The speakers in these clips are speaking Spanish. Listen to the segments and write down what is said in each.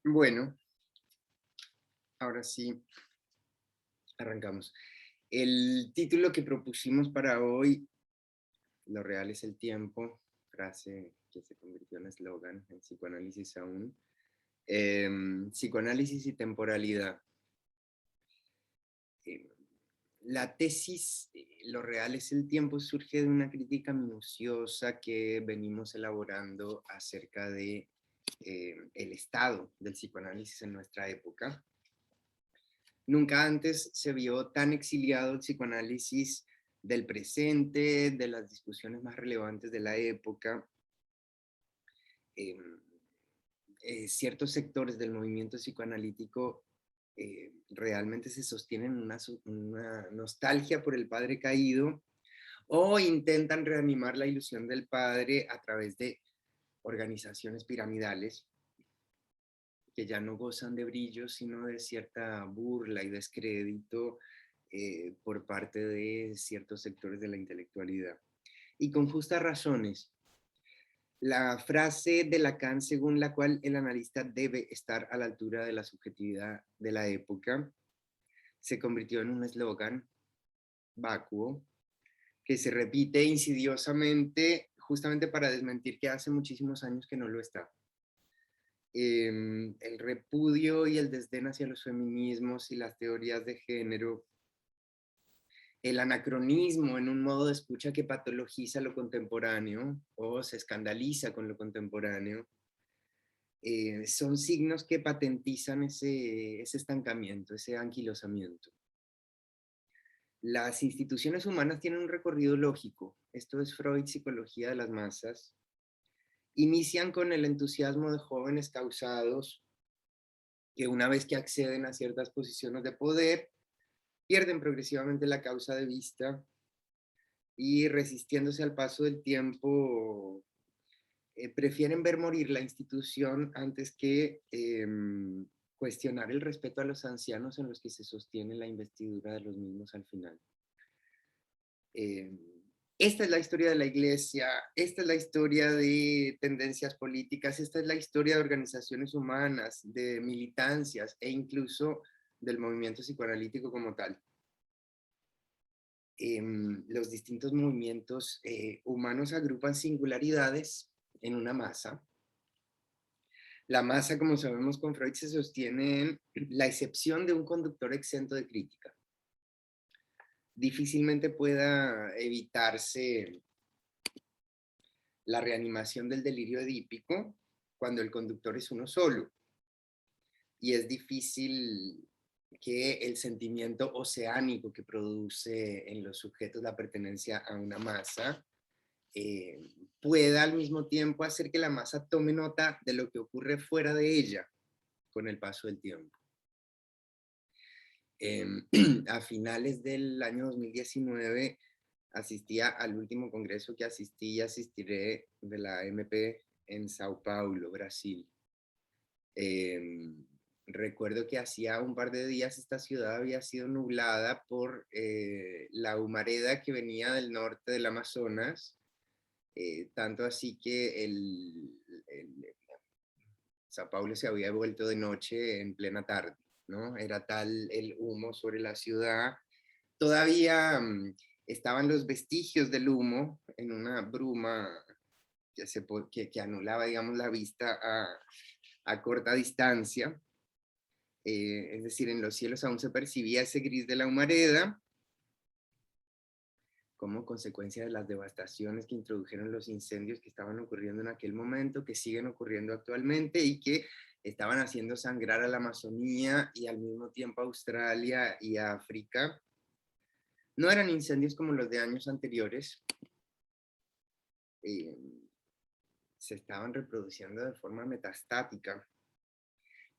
Bueno, ahora sí, arrancamos. El título que propusimos para hoy, Lo real es el tiempo, frase que se convirtió en eslogan en psicoanálisis aún, psicoanálisis y temporalidad. Eh, la tesis, Lo real es el tiempo, surge de una crítica minuciosa que venimos elaborando acerca de el estado del psicoanálisis en nuestra época. Nunca antes se vio tan exiliado el psicoanálisis del presente, de las discusiones más relevantes de la época. Eh, Ciertos sectores del movimiento psicoanalítico realmente se sostienen en una nostalgia por el padre caído o intentan reanimar la ilusión del padre a través de organizaciones piramidales que ya no gozan de brillo, sino de cierta burla y descrédito por parte de ciertos sectores de la intelectualidad. Y con justas razones. La frase de Lacan, según la cual el analista debe estar a la altura de la subjetividad de la época, se convirtió en un eslogan vacuo que se repite insidiosamente justamente para desmentir que hace muchísimos años que no lo está. El repudio y el desdén hacia los feminismos y las teorías de género, el anacronismo en un modo de escucha que patologiza lo contemporáneo o se escandaliza con lo contemporáneo, son signos que patentizan ese estancamiento, ese anquilosamiento. Las instituciones humanas tienen un recorrido lógico, esto es Freud, psicología de las masas, inician con el entusiasmo de jóvenes causados que una vez que acceden a ciertas posiciones de poder, pierden progresivamente la causa de vista y resistiéndose al paso del tiempo, prefieren ver morir la institución antes que cuestionar el respeto a los ancianos en los que se sostiene la investidura de los mismos al final. Eh, Esta es la historia de la iglesia, esta es la historia de tendencias políticas, esta es la historia de organizaciones humanas, de militancias e incluso del movimiento psicoanalítico como tal. Los distintos movimientos humanos agrupan singularidades en una masa. La masa, como sabemos con Freud, se sostiene en la excepción de un conductor exento de crítica. Difícilmente pueda evitarse la reanimación del delirio edípico cuando el conductor es uno solo. Y es difícil que el sentimiento oceánico que produce en los sujetos la pertenencia a una masa eh, pueda al mismo tiempo hacer que la masa tome nota de lo que ocurre fuera de ella con el paso del tiempo. Eh, a finales del año 2019 asistía al último congreso que asistí y asistiré de la MP en Sao Paulo, Brasil. Eh, Recuerdo que hacía un par de días esta ciudad había sido nublada por la humareda que venía del norte del Amazonas, tanto así que el Sao Paulo se había vuelto de noche en plena tarde, ¿no? Era tal el humo sobre la ciudad. Todavía estaban los vestigios del humo en una bruma que anulaba, digamos, la vista a corta distancia. Es decir, en los cielos aún se percibía ese gris de la humareda como consecuencia de las devastaciones que introdujeron los incendios que estaban ocurriendo en aquel momento, que siguen ocurriendo actualmente y que estaban haciendo sangrar a la Amazonía y al mismo tiempo a Australia y a África. No eran incendios como los de años anteriores, eh, se estaban reproduciendo de forma metastática.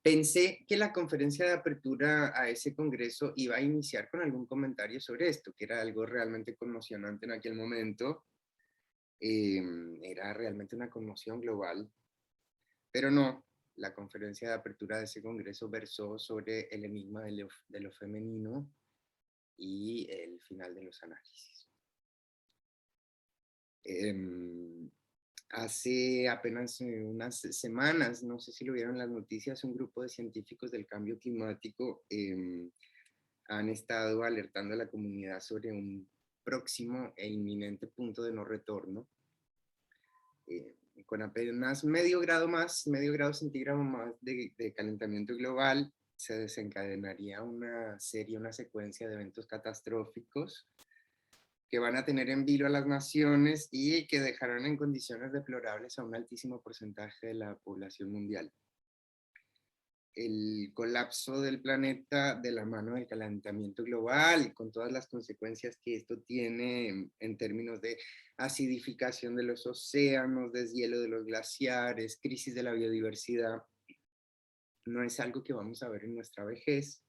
Pensé que la conferencia de apertura a ese congreso iba a iniciar con algún comentario sobre esto, que era algo realmente conmocionante en aquel momento. Era realmente una conmoción global, pero no. La conferencia de apertura de ese congreso versó sobre el enigma de lo femenino y el final de los análisis. Hace apenas unas semanas, no sé si lo vieron en las noticias, un grupo de científicos del cambio climático han estado alertando a la comunidad sobre un próximo e inminente punto de no retorno, con apenas medio grado centígrado más de calentamiento global, se desencadenaría una secuencia de eventos catastróficos que van a tener en vilo a las naciones y que dejarán en condiciones deplorables a un altísimo porcentaje de la población mundial. El colapso del planeta de la mano del calentamiento global y con todas las consecuencias que esto tiene en términos de acidificación de los océanos, deshielo de los glaciares, crisis de la biodiversidad, no es algo que vamos a ver en nuestra vejez.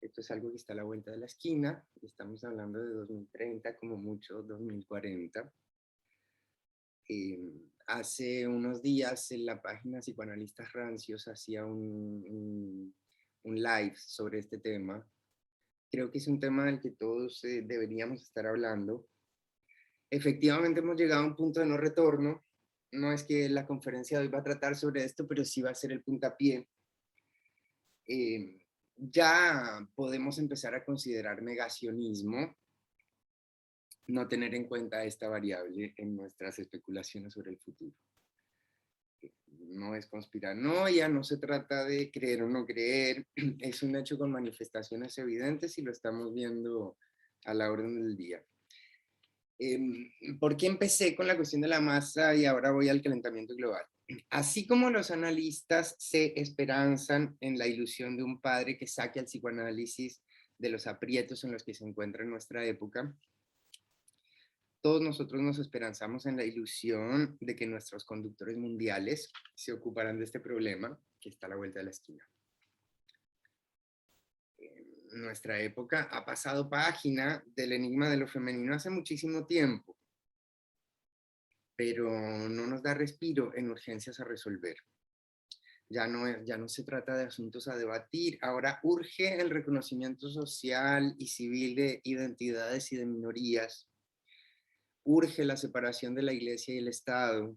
Esto es algo que está a la vuelta de la esquina. Estamos hablando de 2030, como mucho 2040. Hace unos días en la página Psicoanalistas Rancios hacía un live sobre este tema. Creo que es un tema del que todos deberíamos estar hablando. Efectivamente hemos llegado a un punto de no retorno. No es que la conferencia de hoy va a tratar sobre esto, pero sí va a ser el puntapié. Ya podemos empezar a considerar negacionismo no tener en cuenta esta variable en nuestras especulaciones sobre el futuro. No es conspiranoia, no se trata de creer o no creer, es un hecho con manifestaciones evidentes y lo estamos viendo a la orden del día. ¿Por qué empecé con la cuestión de la masa y ahora voy al calentamiento global? Así como los analistas se esperanzan en la ilusión de un padre que saque al psicoanálisis de los aprietos en los que se encuentra en nuestra época, todos nosotros nos esperanzamos en la ilusión de que nuestros conductores mundiales se ocuparán de este problema que está a la vuelta de la esquina. Nuestra época ha pasado página del enigma de lo femenino hace muchísimo tiempo, pero no nos da respiro en urgencias a resolver. Ya no se trata de asuntos a debatir, ahora urge el reconocimiento social y civil de identidades y de minorías, urge la separación de la Iglesia y el Estado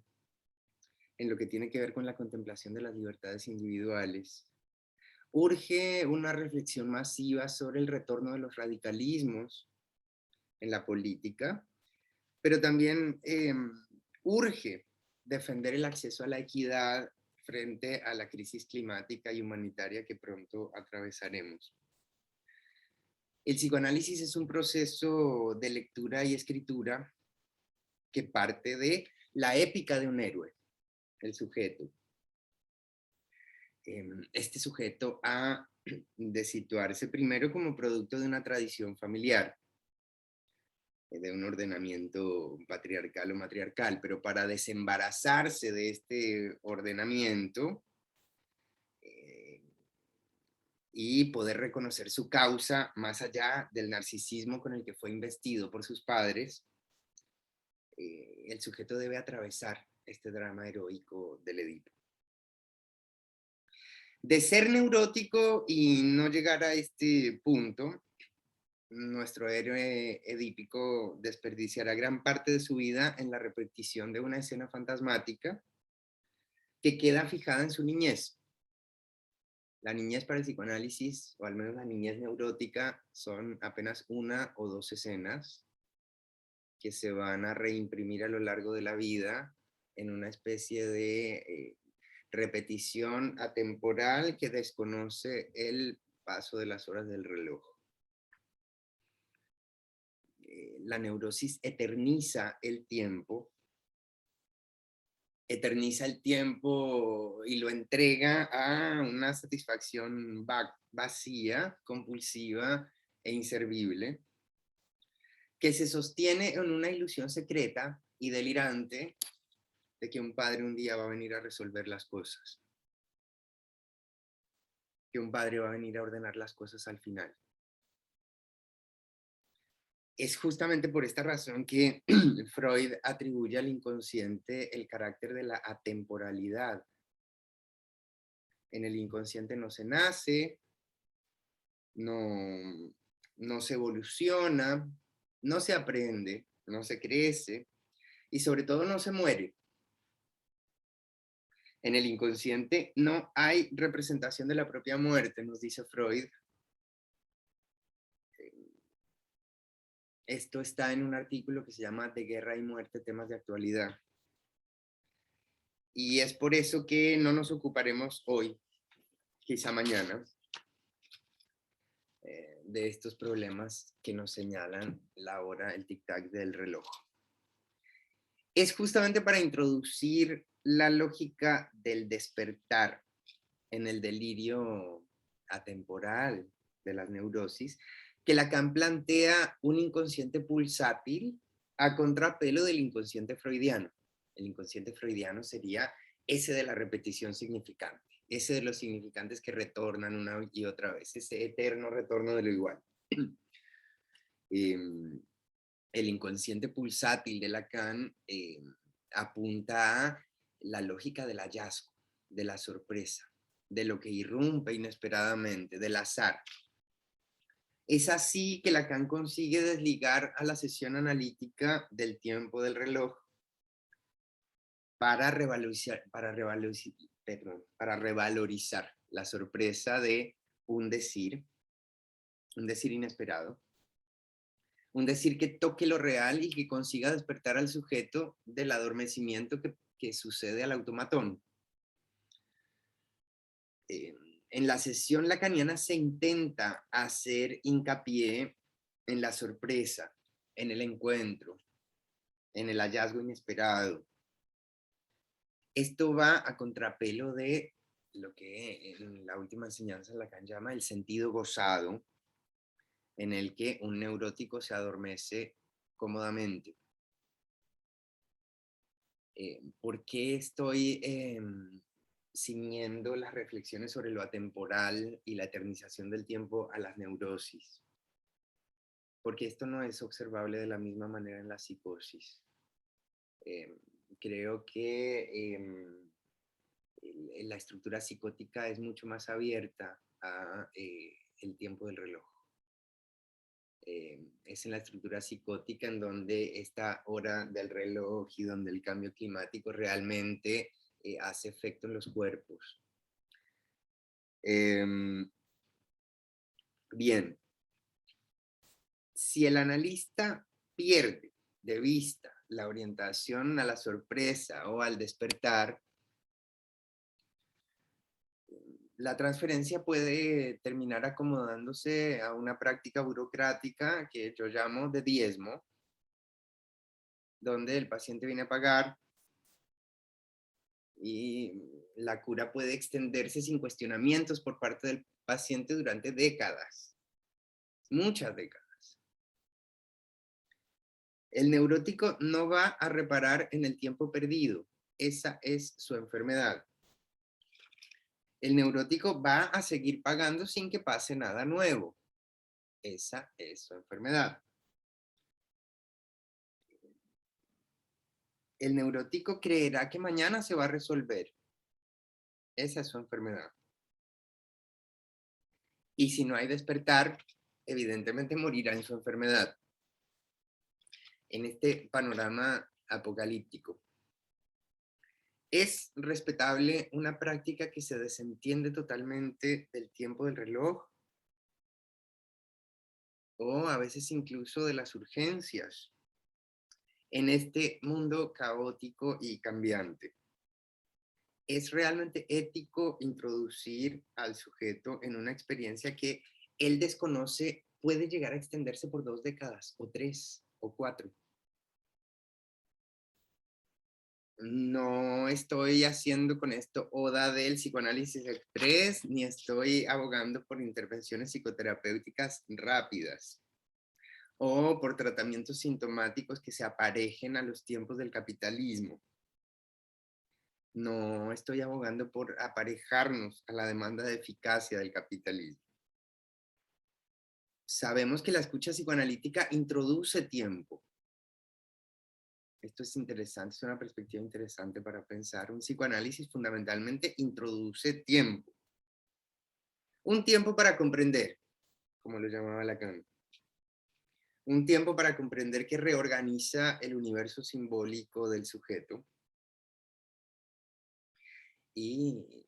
en lo que tiene que ver con la contemplación de las libertades individuales. Urge una reflexión masiva sobre el retorno de los radicalismos en la política, pero también urge defender el acceso a la equidad frente a la crisis climática y humanitaria que pronto atravesaremos. El psicoanálisis es un proceso de lectura y escritura que parte de la épica de un héroe, el sujeto. Este sujeto ha de situarse primero como producto de una tradición familiar, de un ordenamiento patriarcal o matriarcal, pero para desembarazarse de este ordenamiento y poder reconocer su causa más allá del narcisismo con el que fue investido por sus padres, el sujeto debe atravesar este drama heroico del Edipo. De ser neurótico y no llegar a este punto, nuestro héroe edípico desperdiciará gran parte de su vida en la repetición de una escena fantasmática que queda fijada en su niñez. La niñez para el psicoanálisis, o al menos la niñez neurótica, son apenas una o dos escenas que se van a reimprimir a lo largo de la vida en una especie de repetición atemporal que desconoce el paso de las horas del reloj. La neurosis eterniza el tiempo y lo entrega a una satisfacción vacía, compulsiva e inservible, que se sostiene en una ilusión secreta y delirante de que un padre un día va a venir a resolver las cosas, que un padre va a venir a ordenar las cosas al final. Es justamente por esta razón que Freud atribuye al inconsciente el carácter de la atemporalidad. En el inconsciente no se nace, no se evoluciona, no se aprende, no se crece y sobre todo no se muere. En el inconsciente no hay representación de la propia muerte, nos dice Freud. Esto está en un artículo que se llama De guerra y muerte, temas de actualidad. Y es por eso que no nos ocuparemos hoy, quizá mañana, de estos problemas que nos señalan la hora, el tic-tac del reloj. Es justamente para introducir la lógica del despertar en el delirio atemporal de las neurosis, que Lacan plantea un inconsciente pulsátil a contrapelo del inconsciente freudiano. El inconsciente freudiano sería ese de la repetición significante, ese de los significantes que retornan una y otra vez, ese eterno retorno de lo igual. El inconsciente pulsátil de Lacan apunta a la lógica del hallazgo, de la sorpresa, de lo que irrumpe inesperadamente, del azar. Es así que Lacan consigue desligar a la sesión analítica del tiempo del reloj para revalorizar la sorpresa de un decir inesperado, un decir que toque lo real y que consiga despertar al sujeto del adormecimiento que sucede al automatón. En la sesión lacaniana se intenta hacer hincapié en la sorpresa, en el encuentro, en el hallazgo inesperado. Esto va a contrapelo de lo que en la última enseñanza Lacan llama el sentido gozado, en el que un neurótico se adormece cómodamente. ¿Por qué estoy ciñendo las reflexiones sobre lo atemporal y la eternización del tiempo a las neurosis? Porque esto no es observable de la misma manera en la psicosis. Creo que la estructura psicótica es mucho más abierta a el tiempo del reloj. Es en la estructura psicótica en donde esta hora del reloj y donde el cambio climático realmente hace efecto en los cuerpos. Bien, si el analista pierde de vista la orientación a la sorpresa o al despertar, la transferencia puede terminar acomodándose a una práctica burocrática que yo llamo de diezmo, donde el paciente viene a pagar y la cura puede extenderse sin cuestionamientos por parte del paciente durante décadas, muchas décadas. El neurótico no va a reparar en el tiempo perdido, esa es su enfermedad. El neurótico va a seguir pagando sin que pase nada nuevo, esa es su enfermedad. El neurótico creerá que mañana se va a resolver, esa es su enfermedad. Y si no hay despertar, evidentemente morirá en su enfermedad. En este panorama apocalíptico, ¿es respetable una práctica que se desentiende totalmente del tiempo del reloj? O a veces incluso de las urgencias en este mundo caótico y cambiante. ¿Es realmente ético introducir al sujeto en una experiencia que él desconoce puede llegar a extenderse por 2 décadas, o 3, o 4? No estoy haciendo con esto oda del psicoanálisis express, ni estoy abogando por intervenciones psicoterapéuticas rápidas o por tratamientos sintomáticos que se aparejen a los tiempos del capitalismo. No estoy abogando por aparejarnos a la demanda de eficacia del capitalismo. Sabemos que la escucha psicoanalítica introduce tiempo. Esto es interesante, es una perspectiva interesante para pensar. Un psicoanálisis fundamentalmente introduce tiempo. Un tiempo para comprender, como lo llamaba Lacan. Un tiempo para comprender que reorganiza el universo simbólico del sujeto. y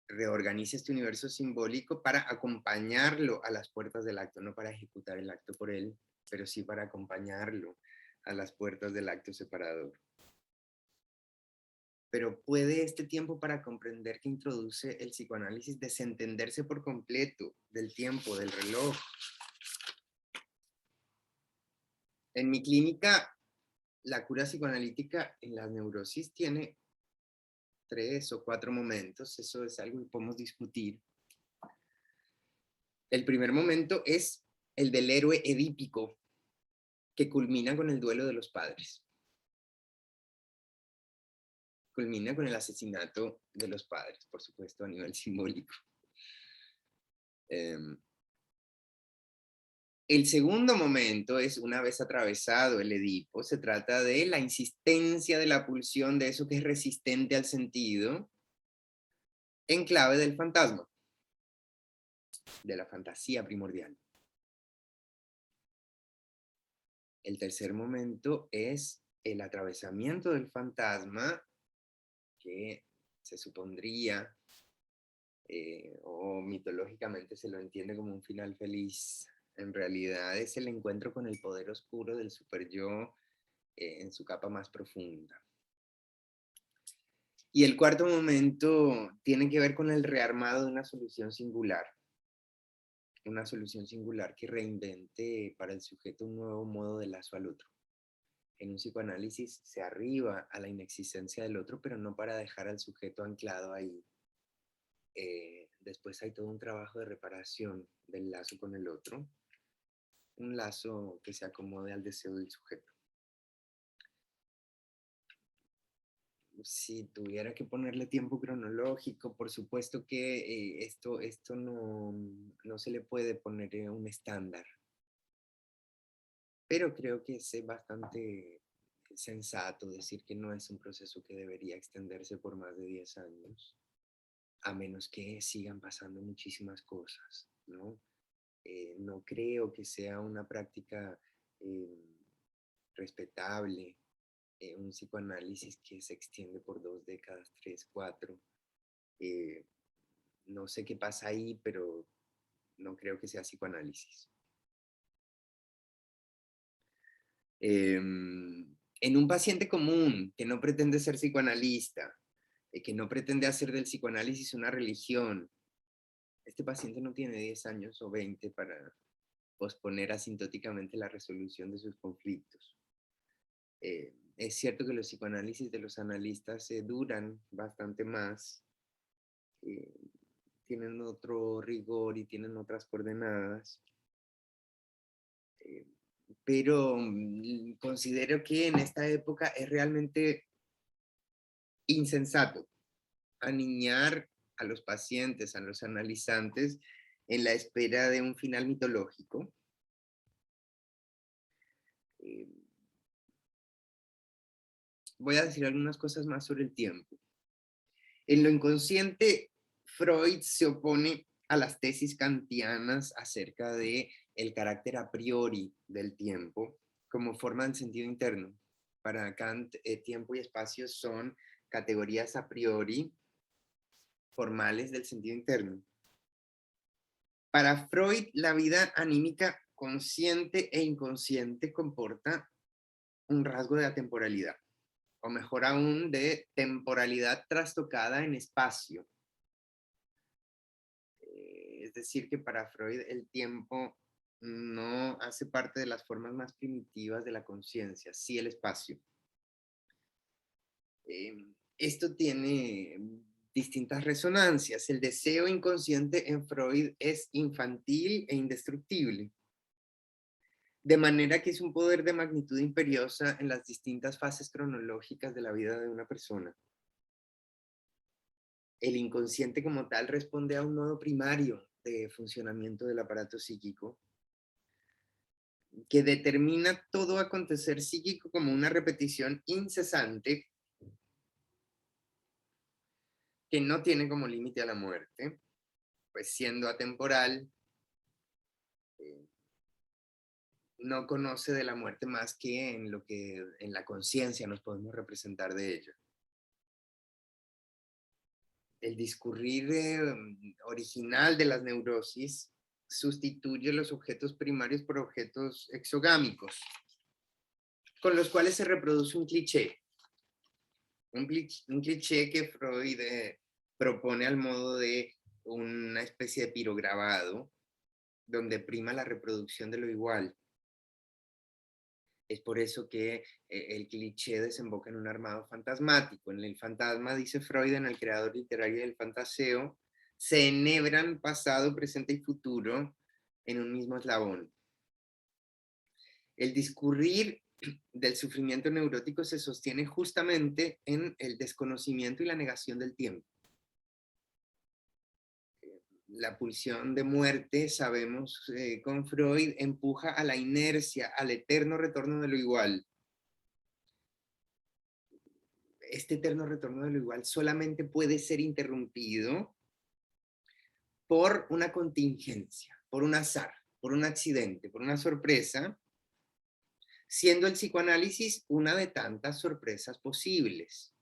reorganiza este universo simbólico para acompañarlo a las puertas del acto, no para ejecutar el acto por él, pero sí para acompañarlo a las puertas del acto separador. Pero puede este tiempo para comprender que introduce el psicoanálisis desentenderse por completo del tiempo, del reloj. En mi clínica, la cura psicoanalítica en la neurosis tiene 3 o 4 momentos, eso es algo que podemos discutir. El primer momento es el del héroe edípico, que culmina con el duelo de los padres. Culmina con el asesinato de los padres, por supuesto, a nivel simbólico. El segundo momento es, una vez atravesado el Edipo, se trata de la insistencia de la pulsión de eso que es resistente al sentido, en clave del fantasma, de la fantasía primordial. El tercer momento es el atravesamiento del fantasma, que se supondría, o mitológicamente se lo entiende como un final feliz. En realidad es el encuentro con el poder oscuro del superyo en su capa más profunda. Y el cuarto momento tiene que ver con el rearmado de una solución singular que reinvente para el sujeto un nuevo modo de lazo al otro. En un psicoanálisis se arriba a la inexistencia del otro, pero no para dejar al sujeto anclado ahí. Después hay todo un trabajo de reparación del lazo con el otro, un lazo que se acomode al deseo del sujeto. Si tuviera que ponerle tiempo cronológico, por supuesto que esto no se le puede poner un estándar, pero creo que es bastante sensato decir que no es un proceso que debería extenderse por más de 10 años, a menos que sigan pasando muchísimas cosas, ¿no? No creo que sea una práctica respetable, un psicoanálisis que se extiende por 2 décadas, 3, 4. No sé qué pasa ahí, pero no creo que sea psicoanálisis. En un paciente común que no pretende ser psicoanalista, que no pretende hacer del psicoanálisis una religión, este paciente no tiene 10 años o 20 para posponer asintóticamente la resolución de sus conflictos. Es cierto que los psicoanálisis de los analistas duran bastante más, tienen otro rigor y tienen otras coordenadas, pero considero que en esta época es realmente insensato aniñar a los pacientes, a los analizantes, en la espera de un final mitológico. Eh, Voy a decir algunas cosas más sobre el tiempo. En lo inconsciente, Freud se opone a las tesis kantianas acerca de el carácter a priori del tiempo como forma del sentido interno. Para Kant, tiempo y espacio son categorías a priori formales del sentido interno. Para Freud, la vida anímica consciente e inconsciente comporta un rasgo de atemporalidad, o mejor aún, de temporalidad trastocada en espacio. Es decir, que para Freud el tiempo no hace parte de las formas más primitivas de la conciencia, sí el espacio. Esto tiene distintas resonancias. El deseo inconsciente en Freud es infantil e indestructible, de manera que es un poder de magnitud imperiosa en las distintas fases cronológicas de la vida de una persona. El inconsciente como tal responde a un modo primario de funcionamiento del aparato psíquico que determina todo acontecer psíquico como una repetición incesante que no tiene como límite a la muerte, pues siendo atemporal, eh, no conoce de la muerte más que en lo que en la conciencia nos podemos representar de ella. el discurrir original de las neurosis sustituye los objetos primarios por objetos exogámicos, con los cuales se reproduce un cliché. Un cliché que Freud propone al modo de una especie de pirograbado, donde prima la reproducción de lo igual. Es por eso que el cliché desemboca en un armado fantasmático. En el fantasma, dice Freud, en el creador literario del fantaseo, se enhebran pasado, presente y futuro en un mismo eslabón. El discurrir del sufrimiento neurótico se sostiene justamente en el desconocimiento y la negación del tiempo. La pulsión de muerte, sabemos con Freud, empuja a la inercia, al eterno retorno de lo igual. Este eterno retorno de lo igual solamente puede ser interrumpido por una contingencia, por un azar, por un accidente, por una sorpresa, siendo el psicoanálisis una de tantas sorpresas posibles.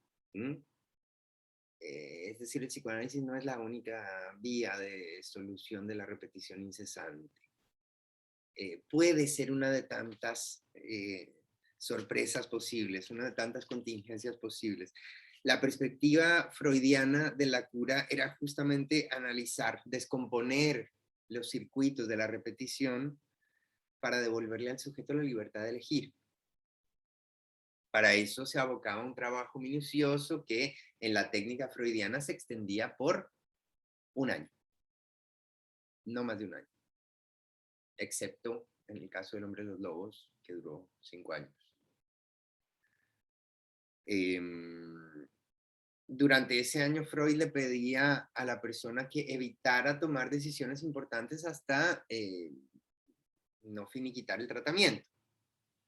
Es decir, el psicoanálisis no es la única vía de solución de la repetición incesante. Puede ser una de tantas sorpresas posibles, una de tantas contingencias posibles. La perspectiva freudiana de la cura era justamente analizar, descomponer los circuitos de la repetición para devolverle al sujeto la libertad de elegir. Para eso se abocaba un trabajo minucioso que en la técnica freudiana se extendía por un año, no más de un año, excepto en el caso del Hombre de los Lobos, que duró 5 años. Durante ese año Freud le pedía a la persona que evitara tomar decisiones importantes hasta no finiquitar el tratamiento.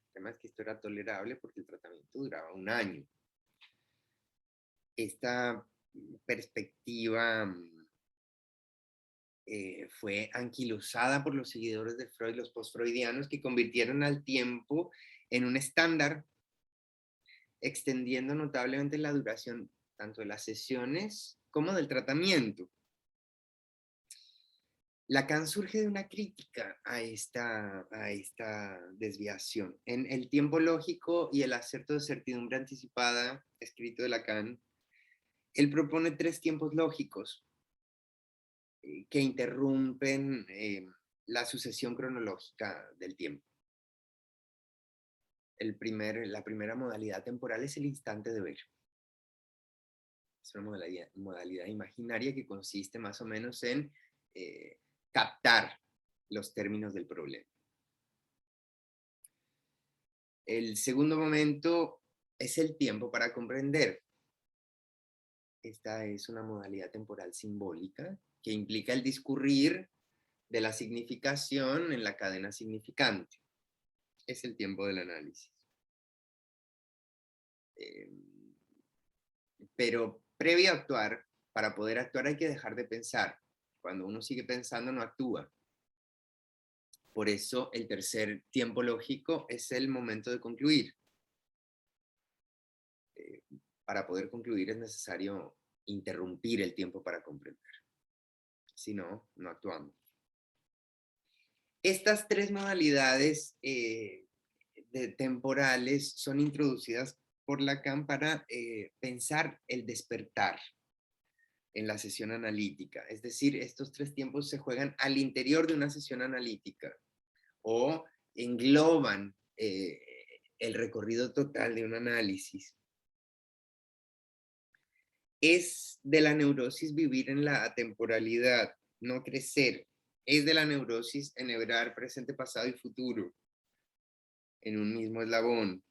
El tema es que esto era tolerable porque el tratamiento duraba un año. Esta perspectiva fue anquilosada por los seguidores de Freud, los postfreudianos, que convirtieron al tiempo en un estándar, extendiendo notablemente la duración tanto de las sesiones como del tratamiento. Lacan surge de una crítica a esta desviación. En El tiempo lógico y el acerto de certidumbre anticipada, escrito de Lacan, él propone 3 tiempos lógicos que interrumpen la sucesión cronológica del tiempo. La primera modalidad temporal es el instante de ver. Es una modalidad imaginaria que consiste más o menos en captar los términos del problema. El segundo momento es el tiempo para comprender. Esta es una modalidad temporal simbólica que implica el discurrir de la significación en la cadena significante. Es el tiempo del análisis. Pero previo a actuar, para poder actuar hay que dejar de pensar. Cuando uno sigue pensando no actúa. Por eso el tercer tiempo lógico es el momento de concluir. Para poder concluir es necesario interrumpir el tiempo para comprender. Si no, no actuamos. Estas 3 modalidades temporales son introducidas por Lacan para pensar el despertar en la sesión analítica. Es decir, estos 3 tiempos se juegan al interior de una sesión analítica o engloban el recorrido total de un análisis. Es de la neurosis vivir en la atemporalidad, no crecer. Es de la neurosis enhebrar presente, pasado y futuro en un mismo eslabón,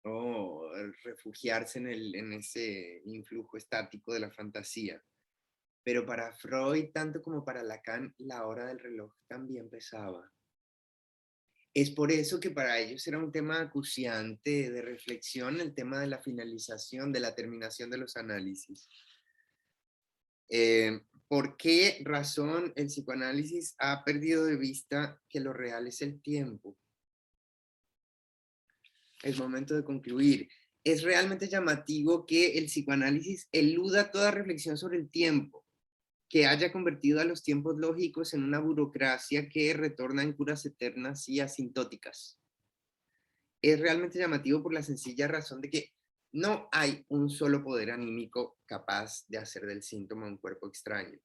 o refugiarse en ese influjo estático de la fantasía. Pero para Freud, tanto como para Lacan, la hora del reloj también pesaba. Es por eso que para ellos era un tema acuciante de reflexión el tema de la finalización, de la terminación de los análisis. ¿Por qué razón el psicoanálisis ha perdido de vista que lo real es el tiempo? Es momento de concluir. es realmente llamativo que el psicoanálisis eluda toda reflexión sobre el tiempo, que haya convertido a los tiempos lógicos en una burocracia que retorna en curas eternas y asintóticas. Es realmente llamativo por la sencilla razón de que no hay un solo poder anímico capaz de hacer del síntoma un cuerpo extraño.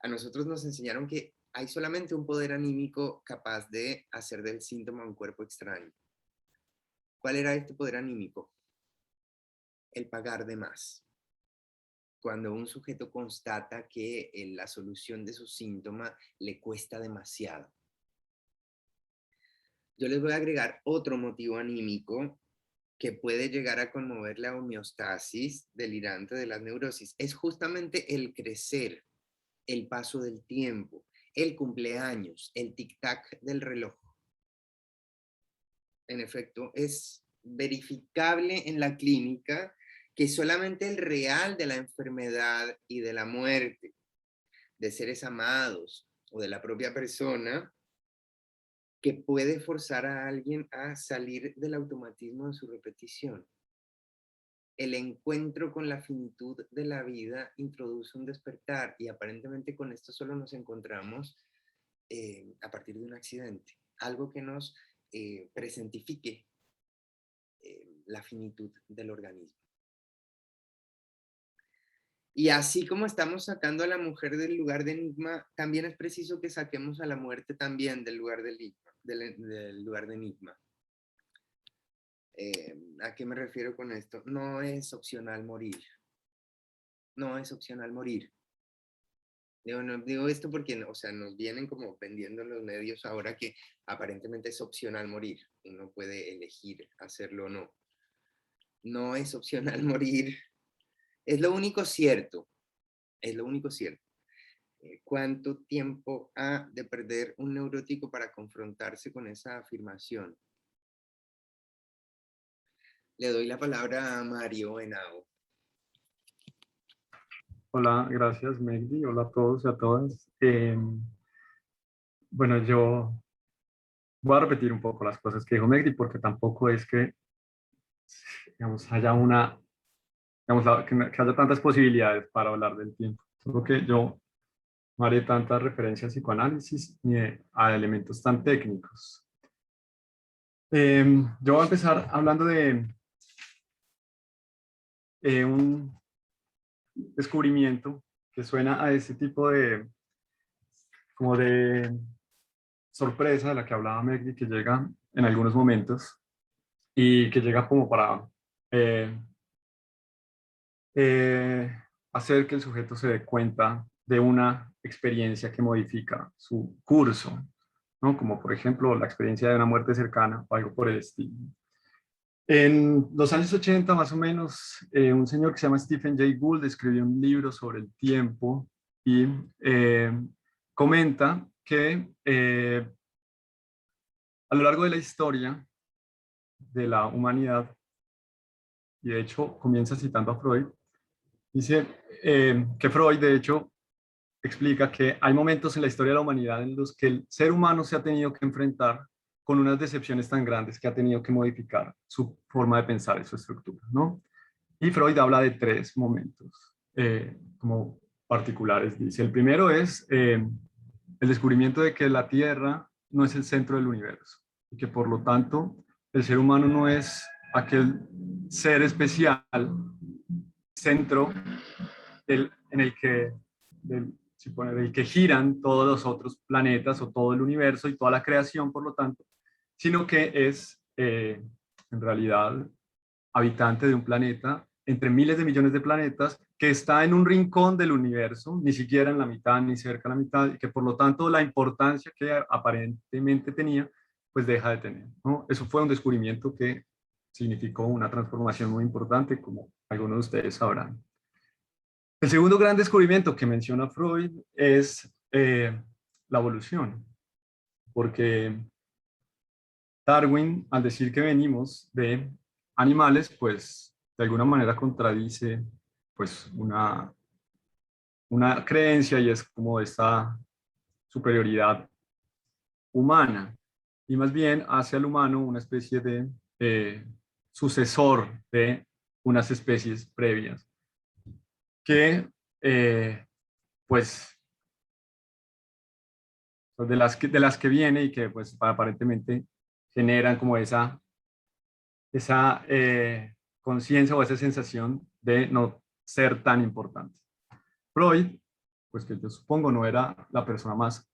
A nosotros nos enseñaron que hay solamente un poder anímico capaz de hacer del síntoma un cuerpo extraño. ¿Cuál era este poder anímico? El pagar de más. Cuando un sujeto constata que la solución de su síntoma le cuesta demasiado. Yo les voy a agregar otro motivo anímico que puede llegar a conmover la homeostasis delirante de las neurosis. Es justamente el crecer, el paso del tiempo, el cumpleaños, el tic-tac del reloj. En efecto, es verificable en la clínica que solamente el real de la enfermedad y de la muerte, de seres amados o de la propia persona, que puede forzar a alguien a salir del automatismo de su repetición. El encuentro con la finitud de la vida introduce un despertar y aparentemente con esto solo nos encontramos a partir de un accidente, algo que nos presentifique la finitud del organismo. Y así como estamos sacando a la mujer del lugar de enigma, también es preciso que saquemos a la muerte también del lugar de enigma. Del lugar de enigma. ¿A qué me refiero con esto? No es opcional morir. No es opcional morir. Digo esto porque, o sea, nos vienen como vendiendo en los medios ahora que aparentemente es opcional morir. Uno puede elegir hacerlo o no. No es opcional morir. Es lo único cierto. Es lo único cierto. ¿Cuánto tiempo ha de perder un neurótico para confrontarse con esa afirmación? Le doy la palabra a Mario Henao. Hola, gracias Megdi. Hola a todos y a todas. Bueno, yo voy a repetir un poco las cosas que dijo Megdi porque tampoco es que, digamos, haya una, digamos, que haya tantas posibilidades para hablar del tiempo. Solo que yo no haré tantas referencias a psicoanálisis ni a elementos tan técnicos. Yo voy a empezar hablando de un descubrimiento que suena a ese tipo de, como de sorpresa de la que hablaba Megdi, que llega en algunos momentos y que llega como para eh, eh, hacer que el sujeto se dé cuenta de una experiencia que modifica su curso, ¿no? Como por ejemplo la experiencia de una muerte cercana o algo por el estilo. En los años 80 más o menos, un señor que se llama Stephen Jay Gould escribió un libro sobre el tiempo y comenta que a lo largo de la historia de la humanidad, y de hecho comienza citando a Freud, dice que Freud de hecho explica que hay momentos en la historia de la humanidad en los que el ser humano se ha tenido que enfrentar con unas decepciones tan grandes que ha tenido que modificar su forma de pensar y su estructura, ¿no? Y Freud habla de tres momentos como particulares. Dice, el primero es el descubrimiento de que la Tierra no es el centro del universo y que por lo tanto el ser humano no es aquel ser especial, centro en el que, en el que giran todos los otros planetas o todo el universo y toda la creación, por lo tanto, sino que es en realidad habitante de un planeta entre miles de millones de planetas que está en un rincón del universo, ni siquiera en la mitad ni cerca de la mitad, y que por lo tanto la importancia que aparentemente tenía, pues deja de tener, ¿no? Eso fue un descubrimiento que significó una transformación muy importante, como algunos de ustedes sabrán. El segundo gran descubrimiento que menciona Freud es la evolución, porque Darwin, al decir que venimos de animales, pues de alguna manera contradice pues una creencia y es como esta superioridad humana y más bien hace al humano una especie de sucesor de unas especies previas que, pues, de las que viene y que pues aparentemente generan como esa conciencia o esa sensación de no ser tan importante. Freud, pues que yo supongo no era la persona más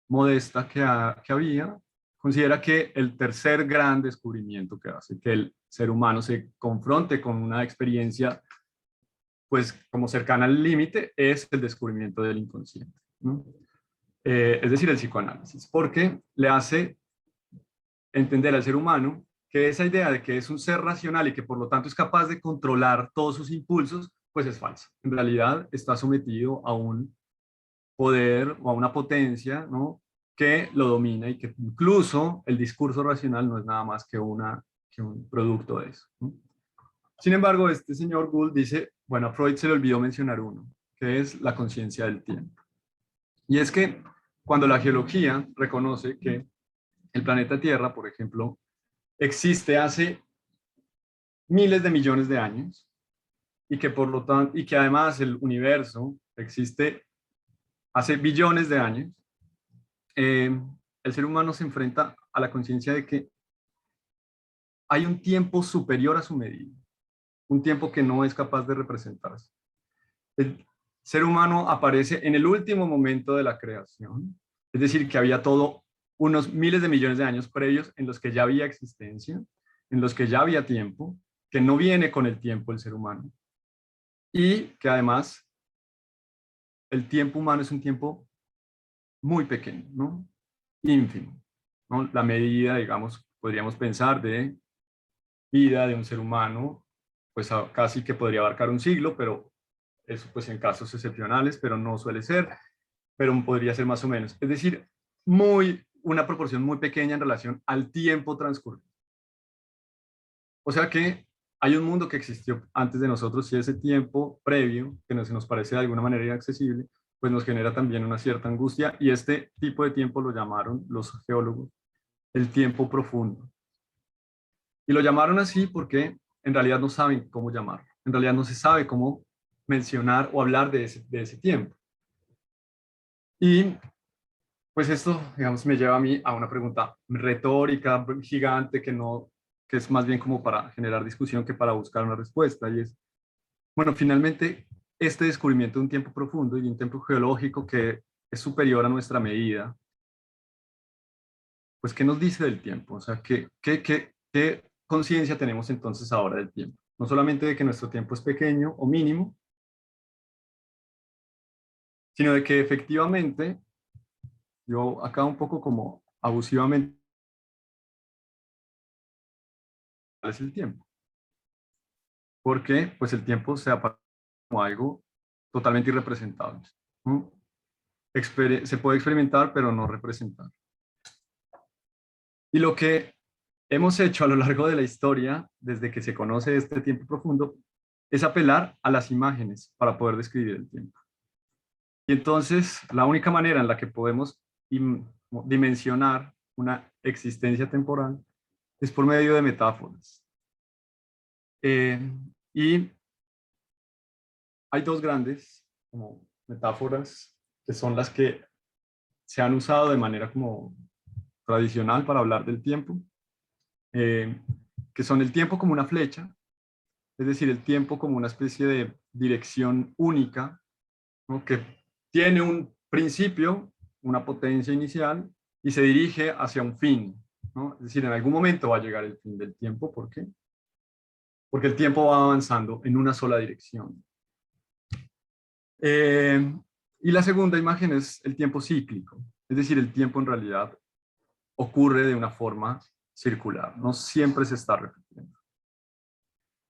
modesta que había, considera que el tercer gran descubrimiento que hace que el ser humano se confronte con una experiencia pues como cercana al límite es el descubrimiento del inconsciente, ¿no? Es decir, el psicoanálisis, porque le hace entender al ser humano que esa idea de que es un ser racional y que por lo tanto es capaz de controlar todos sus impulsos, pues es falsa. En realidad está sometido a un poder o a una potencia, ¿no?, que lo domina y que incluso el discurso racional no es nada más que un producto de eso, ¿no? Sin embargo, este señor Gould dice, bueno, a Freud se le olvidó mencionar uno, que es la conciencia del tiempo. Y es que cuando la geología reconoce que el planeta Tierra, por ejemplo, existe hace miles de millones de años y que por lo tanto, y que además el universo existe hace billones de años, el ser humano se enfrenta a la conciencia de que hay un tiempo superior a su medida, un tiempo que no es capaz de representarse. El ser humano aparece en el último momento de la creación, es decir, que había todo unos miles de millones de años previos en los que ya había existencia, en los que ya había tiempo, que no viene con el tiempo el ser humano, y que además el tiempo humano es un tiempo muy pequeño, ¿no?, ínfimo, ¿no? La medida, digamos, podríamos pensar de vida de un ser humano, pues casi que podría abarcar un siglo, pero eso pues en casos excepcionales, pero no suele ser, pero podría ser más o menos. Es decir, una proporción muy pequeña en relación al tiempo transcurrido. O sea que hay un mundo que existió antes de nosotros y ese tiempo previo, que se nos parece de alguna manera inaccesible, pues nos genera también una cierta angustia y este tipo de tiempo lo llamaron los geólogos el tiempo profundo. Y lo llamaron así porque en realidad no saben cómo llamarlo. En realidad no se sabe cómo mencionar o hablar de ese tiempo. Y pues esto, digamos, me lleva a mí a una pregunta retórica, gigante, que es más bien como para generar discusión que para buscar una respuesta. Y es, bueno, finalmente, este descubrimiento de un tiempo profundo y de un tiempo geológico que es superior a nuestra medida, pues, ¿qué nos dice del tiempo? O sea, ¿qué conciencia tenemos entonces ahora del tiempo? No solamente de que nuestro tiempo es pequeño o mínimo, sino de que efectivamente, yo acá un poco como abusivamente, es el tiempo. Porque pues el tiempo se aparece como algo totalmente irrepresentable, ¿no? Se puede experimentar, pero no representar. Y lo que hemos hecho a lo largo de la historia, desde que se conoce este tiempo profundo, es apelar a las imágenes para poder describir el tiempo. Y entonces, la única manera en la que podemos dimensionar una existencia temporal es por medio de metáforas. Y hay dos grandes como metáforas que son las que se han usado de manera como tradicional para hablar del tiempo, que son el tiempo como una flecha, es decir, el tiempo como una especie de dirección única, ¿no?, que tiene un principio, una potencia inicial y se dirige hacia un fin, ¿no? Es decir, en algún momento va a llegar el fin del tiempo. ¿Por qué? Porque el tiempo va avanzando en una sola dirección. Y la segunda imagen es el tiempo cíclico, es decir, el tiempo en realidad ocurre de una forma circular, no siempre se está repitiendo.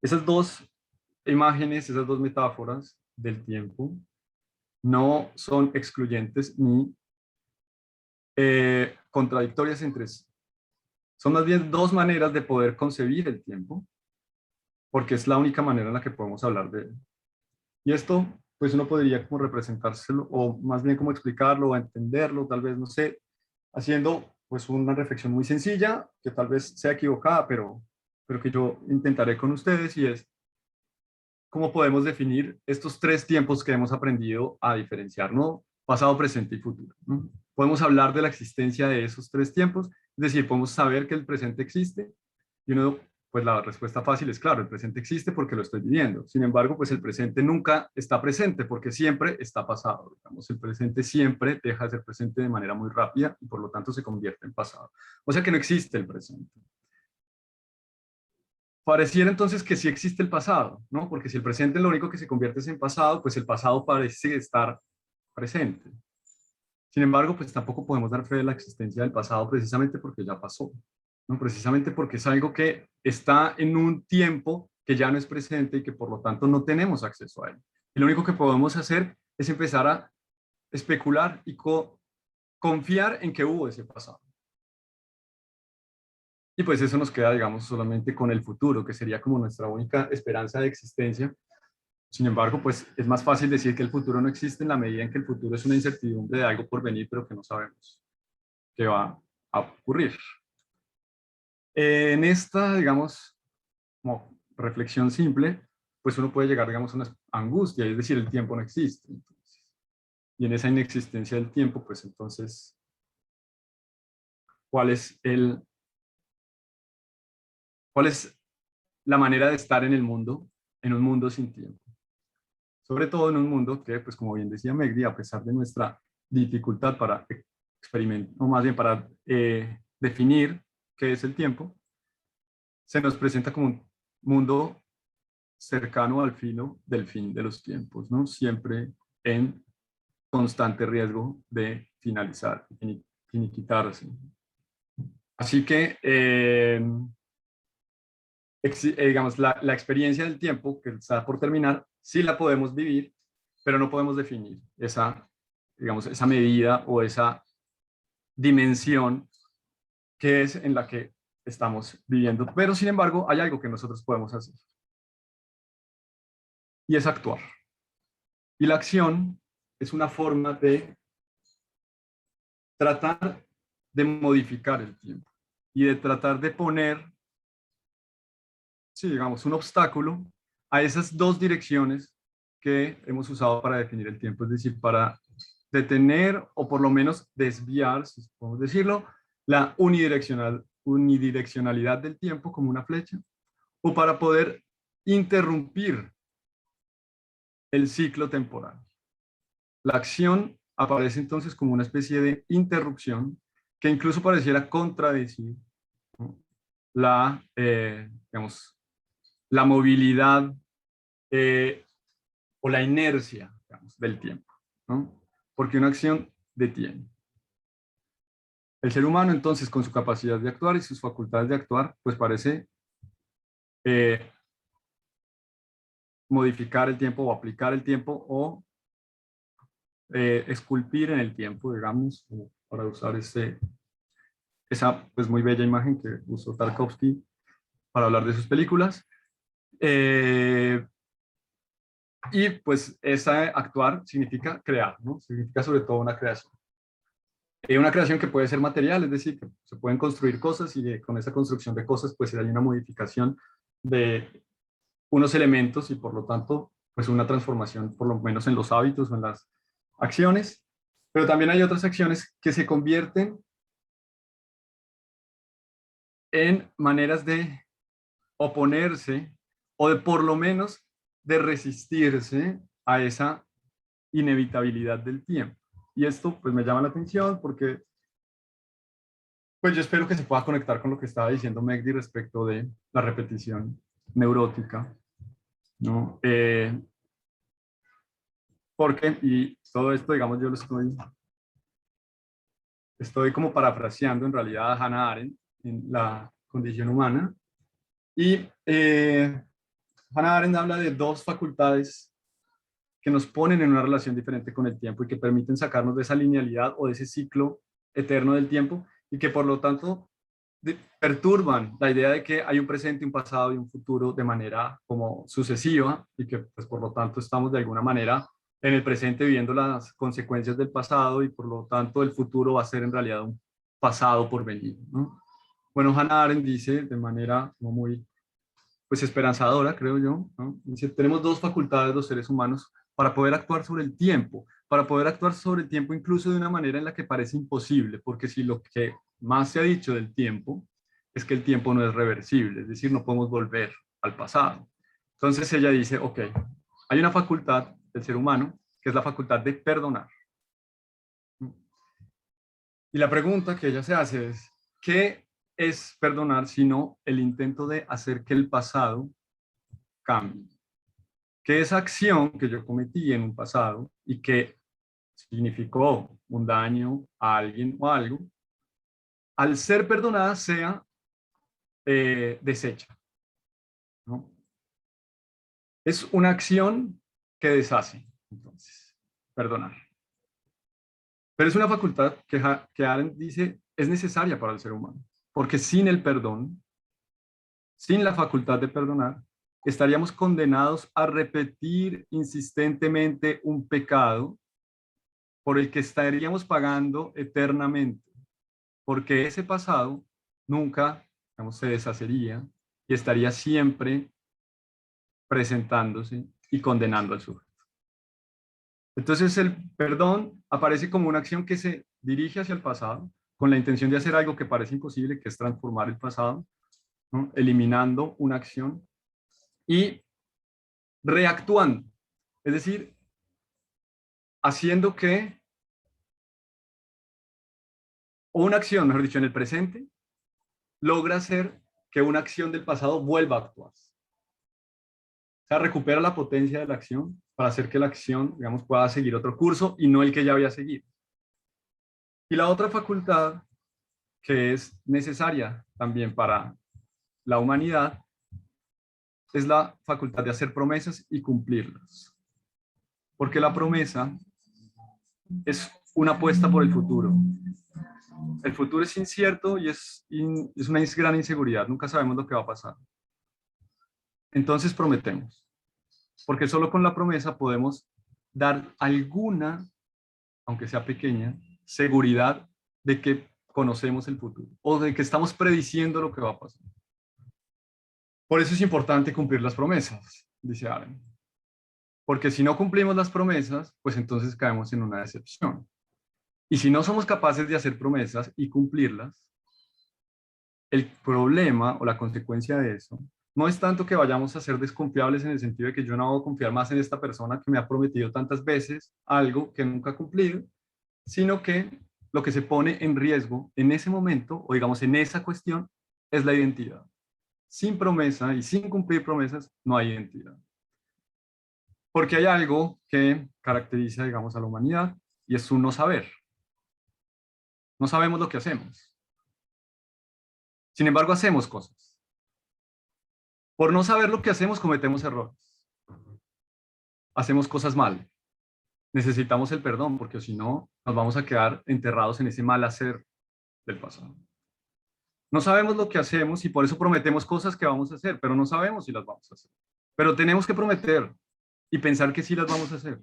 Esas dos imágenes, esas dos metáforas del tiempo no son excluyentes ni contradictorias entre sí. Son más bien dos maneras de poder concebir el tiempo, porque es la única manera en la que podemos hablar de él. Y esto, pues uno podría como representárselo, o más bien como explicarlo, o entenderlo, tal vez, no sé, haciendo pues una reflexión muy sencilla, que tal vez sea equivocada, pero pero que yo intentaré con ustedes, y es cómo podemos definir estos tres tiempos que hemos aprendido a diferenciar, ¿no? Pasado, presente y futuro, ¿no? Podemos hablar de la existencia de esos tres tiempos, es decir, podemos saber que el presente existe, y uno, pues la respuesta fácil es claro, el presente existe porque lo estoy viviendo. Sin embargo, pues el presente nunca está presente porque siempre está pasado. Digamos, el presente siempre deja de ser presente de manera muy rápida y por lo tanto se convierte en pasado. O sea que no existe el presente. Pareciera entonces que sí existe el pasado, ¿no? Porque si el presente lo único que se convierte es en pasado, pues el pasado parece estar presente. Sin embargo, pues tampoco podemos dar fe de la existencia del pasado precisamente porque ya pasó, ¿no? Precisamente porque es algo que está en un tiempo que ya no es presente y que por lo tanto no tenemos acceso a él. Y lo único que podemos hacer es empezar a especular y confiar en que hubo ese pasado. Y pues eso nos queda, digamos, solamente con el futuro, que sería como nuestra única esperanza de existencia. Sin embargo, pues es más fácil decir que el futuro no existe en la medida en que el futuro es una incertidumbre de algo por venir, pero que no sabemos qué va a ocurrir. En esta, digamos, como reflexión simple, pues uno puede llegar, digamos, a una angustia, es decir, el tiempo no existe. Entonces, y en esa inexistencia del tiempo, pues entonces, ¿cuál es la manera de estar en el mundo, en un mundo sin tiempo? Sobre todo en un mundo que, pues como bien decía Megdi, a pesar de nuestra dificultad para experimentar, o más bien para definir qué es el tiempo, se nos presenta como un mundo cercano al fin de los tiempos, ¿no? Siempre en constante riesgo de finalizar, finiquitarse. Así que, digamos, la experiencia del tiempo que está por terminar, sí la podemos vivir, pero no podemos definir esa, digamos, esa medida o esa dimensión que es en la que estamos viviendo. Pero, sin embargo, hay algo que nosotros podemos hacer, y es actuar. Y la acción es una forma de tratar de modificar el tiempo y de tratar de poner, sí, digamos, un obstáculo a esas dos direcciones que hemos usado para definir el tiempo, es decir, para detener o por lo menos desviar, si podemos decirlo, la unidireccionalidad del tiempo como una flecha, o para poder interrumpir el ciclo temporal. La acción aparece entonces como una especie de interrupción que incluso pareciera contradecir, ¿no? Digamos, la movilidad o la inercia, digamos, del tiempo, ¿no? Porque una acción detiene. El ser humano entonces, con su capacidad de actuar y sus facultades de actuar, pues parece eh, modificar el tiempo o aplicar el tiempo o esculpir en el tiempo, digamos, para usar esa pues muy bella imagen que usó Tarkovsky para hablar de sus películas. Y pues esa actuar significa crear, ¿no? Significa sobre todo una creación. Una creación que puede ser material, es decir, que se pueden construir cosas y con esa construcción de cosas pues hay una modificación de unos elementos y por lo tanto pues una transformación por lo menos en los hábitos o en las acciones. Pero también hay otras acciones que se convierten en maneras de oponerse o de por lo menos de resistirse a esa inevitabilidad del tiempo. Y esto pues me llama la atención porque pues yo espero que se pueda conectar con lo que estaba diciendo Megdi respecto de la repetición neurótica, ¿no? Porque, y todo esto, digamos, yo lo estoy como parafraseando en realidad a Hannah Arendt en La condición humana, y Hannah Arendt habla de dos facultades que nos ponen en una relación diferente con el tiempo y que permiten sacarnos de esa linealidad o de ese ciclo eterno del tiempo y que por lo tanto perturban la idea de que hay un presente, un pasado y un futuro de manera como sucesiva y que pues por lo tanto estamos de alguna manera en el presente viviendo las consecuencias del pasado y por lo tanto el futuro va a ser en realidad un pasado por venir, ¿no? Bueno, Hannah Arendt dice de manera como muy pues esperanzadora, creo yo, ¿no? Dice, tenemos dos facultades los seres humanos para poder actuar sobre el tiempo, para poder actuar sobre el tiempo incluso de una manera en la que parece imposible, porque si lo que más se ha dicho del tiempo es que el tiempo no es reversible, es decir, no podemos volver al pasado. Entonces ella dice, ok, hay una facultad del ser humano que es la facultad de perdonar. Y la pregunta que ella se hace es, ¿qué es perdonar sino el intento de hacer que el pasado cambie? Que esa acción que yo cometí en un pasado y que significó un daño a alguien o algo, al ser perdonada sea deshecha, ¿no? Es una acción que deshace, entonces, perdonar. Pero es una facultad que Arendt dice es necesaria para el ser humano, porque sin el perdón, sin la facultad de perdonar, estaríamos condenados a repetir insistentemente un pecado por el que estaríamos pagando eternamente, porque ese pasado nunca, digamos, se deshacería y estaría siempre presentándose y condenando al sujeto. Entonces el perdón aparece como una acción que se dirige hacia el pasado con la intención de hacer algo que parece imposible, que es transformar el pasado, ¿no? Eliminando una acción y reactuando, es decir, haciendo que, o una acción, mejor dicho, en el presente, logra hacer que una acción del pasado vuelva a actuar. O sea, recupera la potencia de la acción para hacer que la acción, digamos, pueda seguir otro curso y no el que ya había seguido. Y la otra facultad que es necesaria también para la humanidad es la facultad de hacer promesas y cumplirlas. Porque la promesa es una apuesta por el futuro. El futuro es incierto y es una gran inseguridad. Nunca sabemos lo que va a pasar. Entonces prometemos. Porque solo con la promesa podemos dar alguna, aunque sea pequeña, seguridad de que conocemos el futuro o de que estamos prediciendo lo que va a pasar. Por eso es importante cumplir las promesas, dice Arendt. Porque si no cumplimos las promesas, pues entonces caemos en una decepción. Y si no somos capaces de hacer promesas y cumplirlas, el problema o la consecuencia de eso no es tanto que vayamos a ser desconfiables en el sentido de que yo no voy a confiar más en esta persona que me ha prometido tantas veces algo que nunca ha cumplido, sino que lo que se pone en riesgo en ese momento, o digamos en esa cuestión, es la identidad. Sin promesa y sin cumplir promesas, no hay identidad. Porque hay algo que caracteriza, digamos, a la humanidad y es su no saber. No sabemos lo que hacemos. Sin embargo, hacemos cosas. Por no saber lo que hacemos, cometemos errores. Hacemos cosas mal. Necesitamos el perdón, porque si no, nos vamos a quedar enterrados en ese mal hacer del pasado. No sabemos lo que hacemos y por eso prometemos cosas que vamos a hacer, pero no sabemos si las vamos a hacer. Pero tenemos que prometer y pensar que sí las vamos a hacer,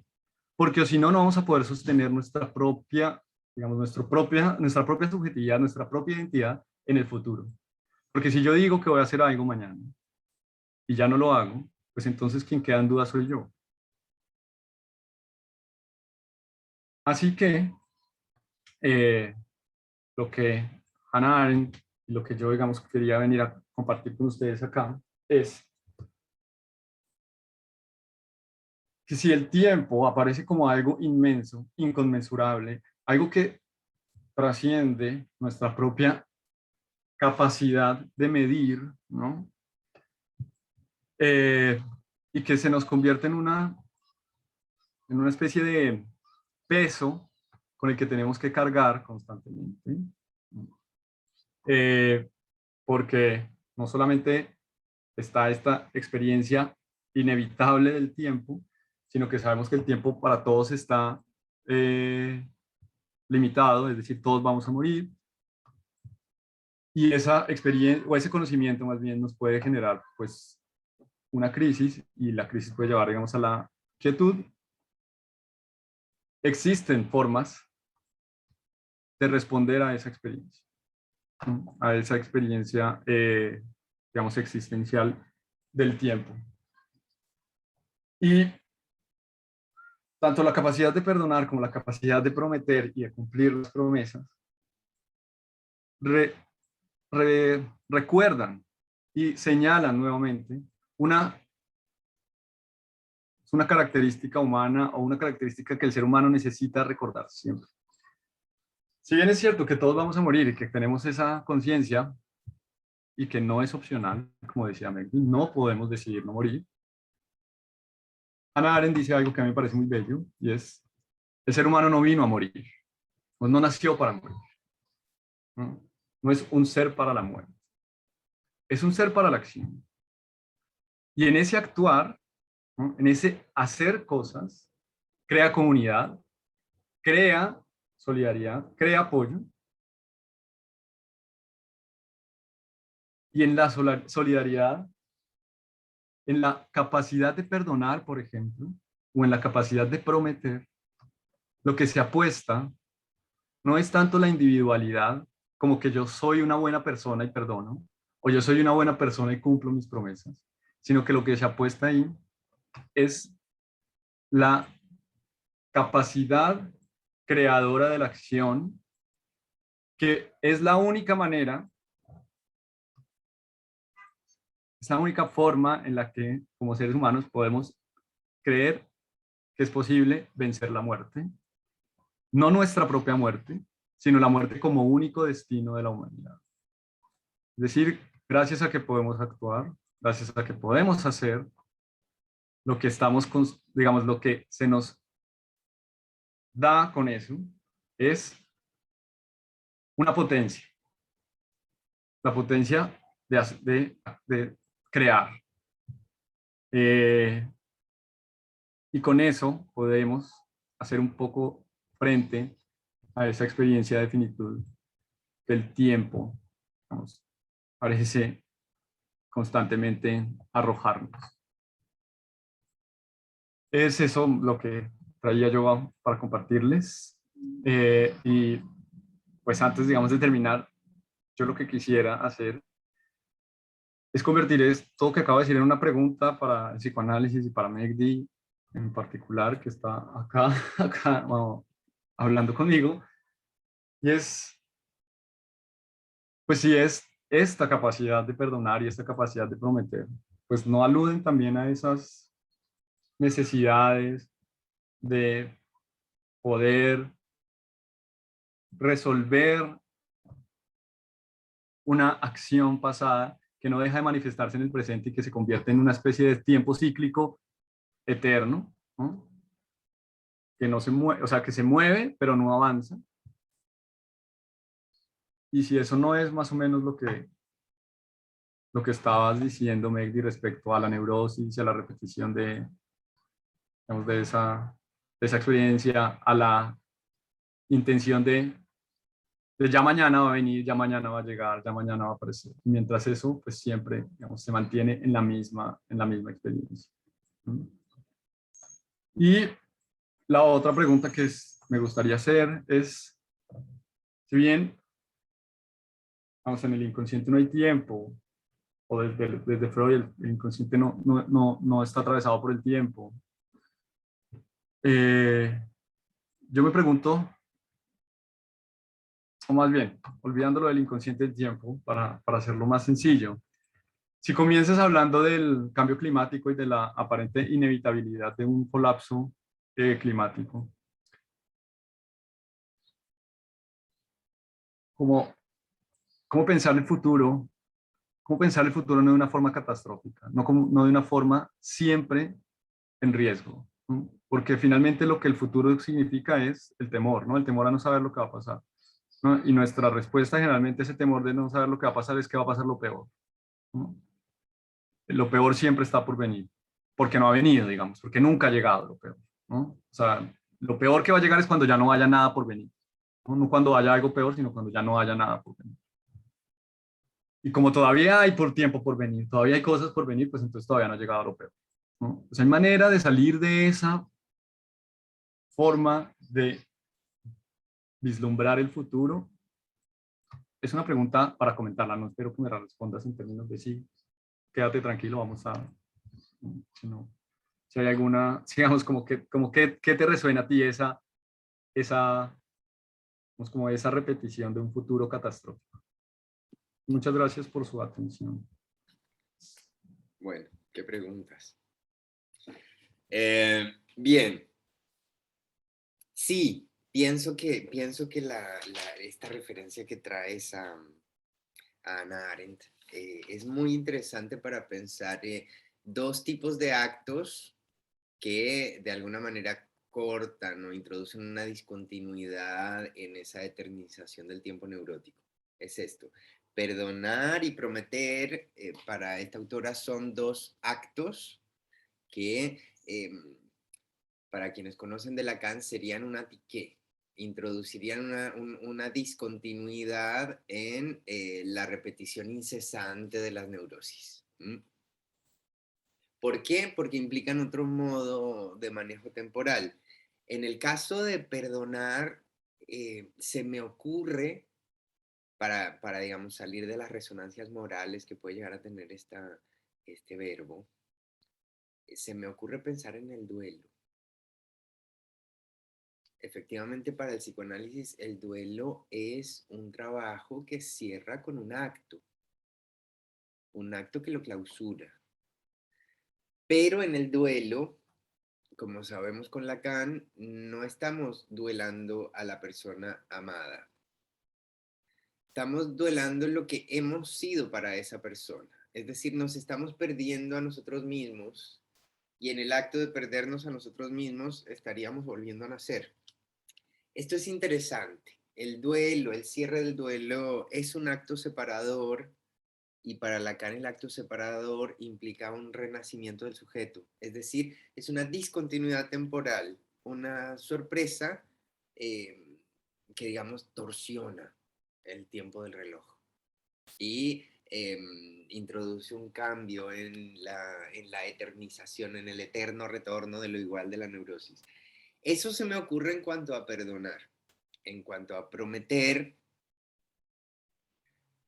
porque si no, no vamos a poder sostener nuestra propia, digamos, nuestra propia subjetividad, nuestra propia identidad en el futuro. Porque si yo digo que voy a hacer algo mañana y ya no lo hago, pues entonces quien queda en duda soy yo. Así que lo que Hannah Arendt y lo que yo, digamos, quería venir a compartir con ustedes acá es que si el tiempo aparece como algo inmenso, inconmensurable, algo que trasciende nuestra propia capacidad de medir, ¿no? Y que se nos convierte en una especie de peso con el que tenemos que cargar constantemente. Porque no solamente está esta experiencia inevitable del tiempo, sino que sabemos que el tiempo para todos está limitado, es decir, todos vamos a morir. Y esa experiencia, o ese conocimiento más bien, nos puede generar pues una crisis, y la crisis puede llevar, digamos, a la quietud. Existen formas de responder a esa experiencia, digamos, existencial, del tiempo. Y tanto la capacidad de perdonar como la capacidad de prometer y de cumplir las promesas recuerdan y señalan nuevamente una característica humana o una característica que el ser humano necesita recordar siempre. Si bien es cierto que todos vamos a morir y que tenemos esa conciencia y que no es opcional, como decía Megdi, no podemos decidir no morir, Hannah Arendt dice algo que a mí me parece muy bello y es: el ser humano no vino a morir, pues no nació para morir. No es un ser para la muerte, es un ser para la acción. Y en ese actuar, ¿no?, en ese hacer cosas, crea comunidad, crea solidaridad, crea apoyo. Y en la solidaridad, en la capacidad de perdonar, por ejemplo, o en la capacidad de prometer, lo que se apuesta no es tanto la individualidad, como que yo soy una buena persona y perdono, o yo soy una buena persona y cumplo mis promesas, sino que lo que se apuesta ahí es la capacidad creadora de la acción, que es la única manera, es la única forma en la que como seres humanos podemos creer que es posible vencer la muerte, no nuestra propia muerte, sino la muerte como único destino de la humanidad. Es decir, gracias a que podemos actuar, gracias a que podemos hacer lo que estamos, digamos, lo que se nos da con eso es una potencia, la potencia de crear. Y con eso podemos hacer un poco frente a esa experiencia de finitud del tiempo, vamos, parece constantemente arrojarnos. Es eso lo que traía yo para compartirles. Y pues antes, digamos, de terminar, yo lo que quisiera hacer es convertir esto que acabo de decir en una pregunta para el psicoanálisis y para Megdi en particular, que está acá bueno, hablando conmigo. Y es, pues si es esta capacidad de perdonar y esta capacidad de prometer, pues no aluden también a esas necesidades de poder resolver una acción pasada que no deja de manifestarse en el presente y que se convierte en una especie de tiempo cíclico eterno, ¿no?, que no se mueve, o sea, que se mueve pero no avanza. Y si eso no es más o menos lo que estabas diciendo, Megdi, respecto a la neurosis y a la repetición digamos, de esa experiencia, a la intención de ya mañana va a venir, ya mañana va a llegar, ya mañana va a aparecer. Mientras eso, pues siempre, digamos, se mantiene en la misma experiencia. Y la otra pregunta que me gustaría hacer es, si bien, vamos, en el inconsciente no hay tiempo, o desde Freud el inconsciente no está atravesado por el tiempo, yo me pregunto, o más bien, olvidándolo del inconsciente del tiempo, para hacerlo más sencillo, si comienzas hablando del cambio climático y de la aparente inevitabilidad de un colapso climático, ¿cómo pensar el futuro? ¿Cómo pensar el futuro no de una forma catastrófica, no de una forma siempre en riesgo, ¿no? Porque finalmente lo que el futuro significa es el temor, ¿no? El temor a no saber lo que va a pasar, ¿no? Y nuestra respuesta generalmente a ese temor de no saber lo que va a pasar es que va a pasar lo peor, ¿no? Lo peor siempre está por venir, porque no ha venido, digamos, porque nunca ha llegado lo peor, ¿no? O sea, lo peor que va a llegar es cuando ya no haya nada por venir, ¿no? No cuando haya algo peor, sino cuando ya no haya nada por venir. Y como todavía hay por tiempo por venir, todavía hay cosas por venir, pues entonces todavía no ha llegado lo peor, ¿no? Pues hay manera de salir de esa forma de vislumbrar el futuro. Es una pregunta para comentarla, no espero que me la respondas en términos de sí. quédate tranquilo, vamos a, si no, si hay alguna, digamos, ¿qué te resuena a ti esa, pues, como esa repetición de un futuro catastrófico? Muchas gracias por su atención. Bueno, qué preguntas. Bien, sí, pienso que esta referencia que traes a Hannah Arendt es muy interesante para pensar dos tipos de actos que de alguna manera cortan o introducen una discontinuidad en esa eternización del tiempo neurótico. Es esto. Perdonar y prometer para esta autora son dos actos que para quienes conocen de Lacan serían una tiqué, introducirían una discontinuidad en la repetición incesante de las neurosis. ¿Mm? ¿Por qué? Porque implican otro modo de manejo temporal. En el caso de perdonar, se me ocurre, digamos, salir de las resonancias morales que puede llegar a tener este verbo, se me ocurre pensar en el duelo. Efectivamente, para el psicoanálisis, el duelo es un trabajo que cierra con un acto que lo clausura. Pero en el duelo, como sabemos con Lacan, no estamos duelando a la persona amada. Estamos duelando lo que hemos sido para esa persona. Es decir, nos estamos perdiendo a nosotros mismos y en el acto de perdernos a nosotros mismos estaríamos volviendo a nacer. Esto es interesante. El duelo, el cierre del duelo es un acto separador y para Lacan el acto separador implica un renacimiento del sujeto. Es decir, es una discontinuidad temporal, una sorpresa que, digamos, torsiona el tiempo del reloj y introduce un cambio en la eternización, en el eterno retorno de lo igual de la neurosis. Eso se me ocurre en cuanto a perdonar, en cuanto a prometer,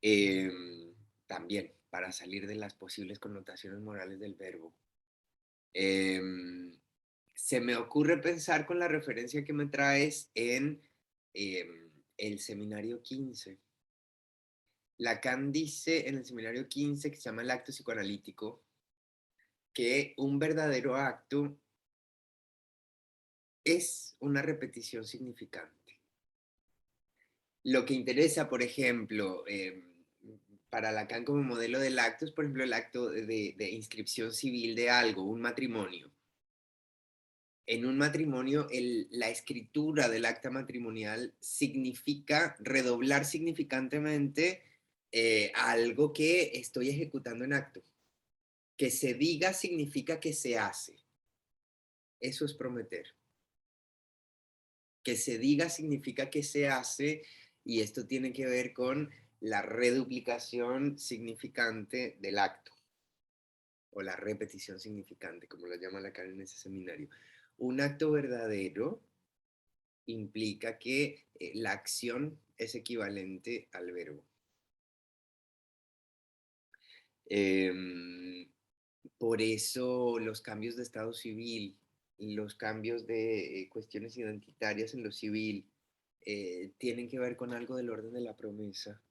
eh, también para salir de las posibles connotaciones morales del verbo. Eh, Se me ocurre pensar con la referencia que me traes en el seminario 15. Lacan dice en el seminario 15, que se llama el acto psicoanalítico, que un verdadero acto es una repetición significante. Lo que interesa, por ejemplo, para Lacan como modelo del acto es, por ejemplo, el acto de inscripción civil de algo, un matrimonio. En un matrimonio, la escritura del acta matrimonial significa redoblar significantemente algo que estoy ejecutando en acto. Que se diga significa que se hace. Eso es prometer. Que se diga significa que se hace y esto tiene que ver con la reduplicación significante del acto o la repetición significante, como lo llama Lacan en ese seminario. Un acto verdadero implica que la acción es equivalente al verbo. Por eso los cambios de estado civil, los cambios de cuestiones identitarias en lo civil, tienen que ver con algo del orden de la promesa.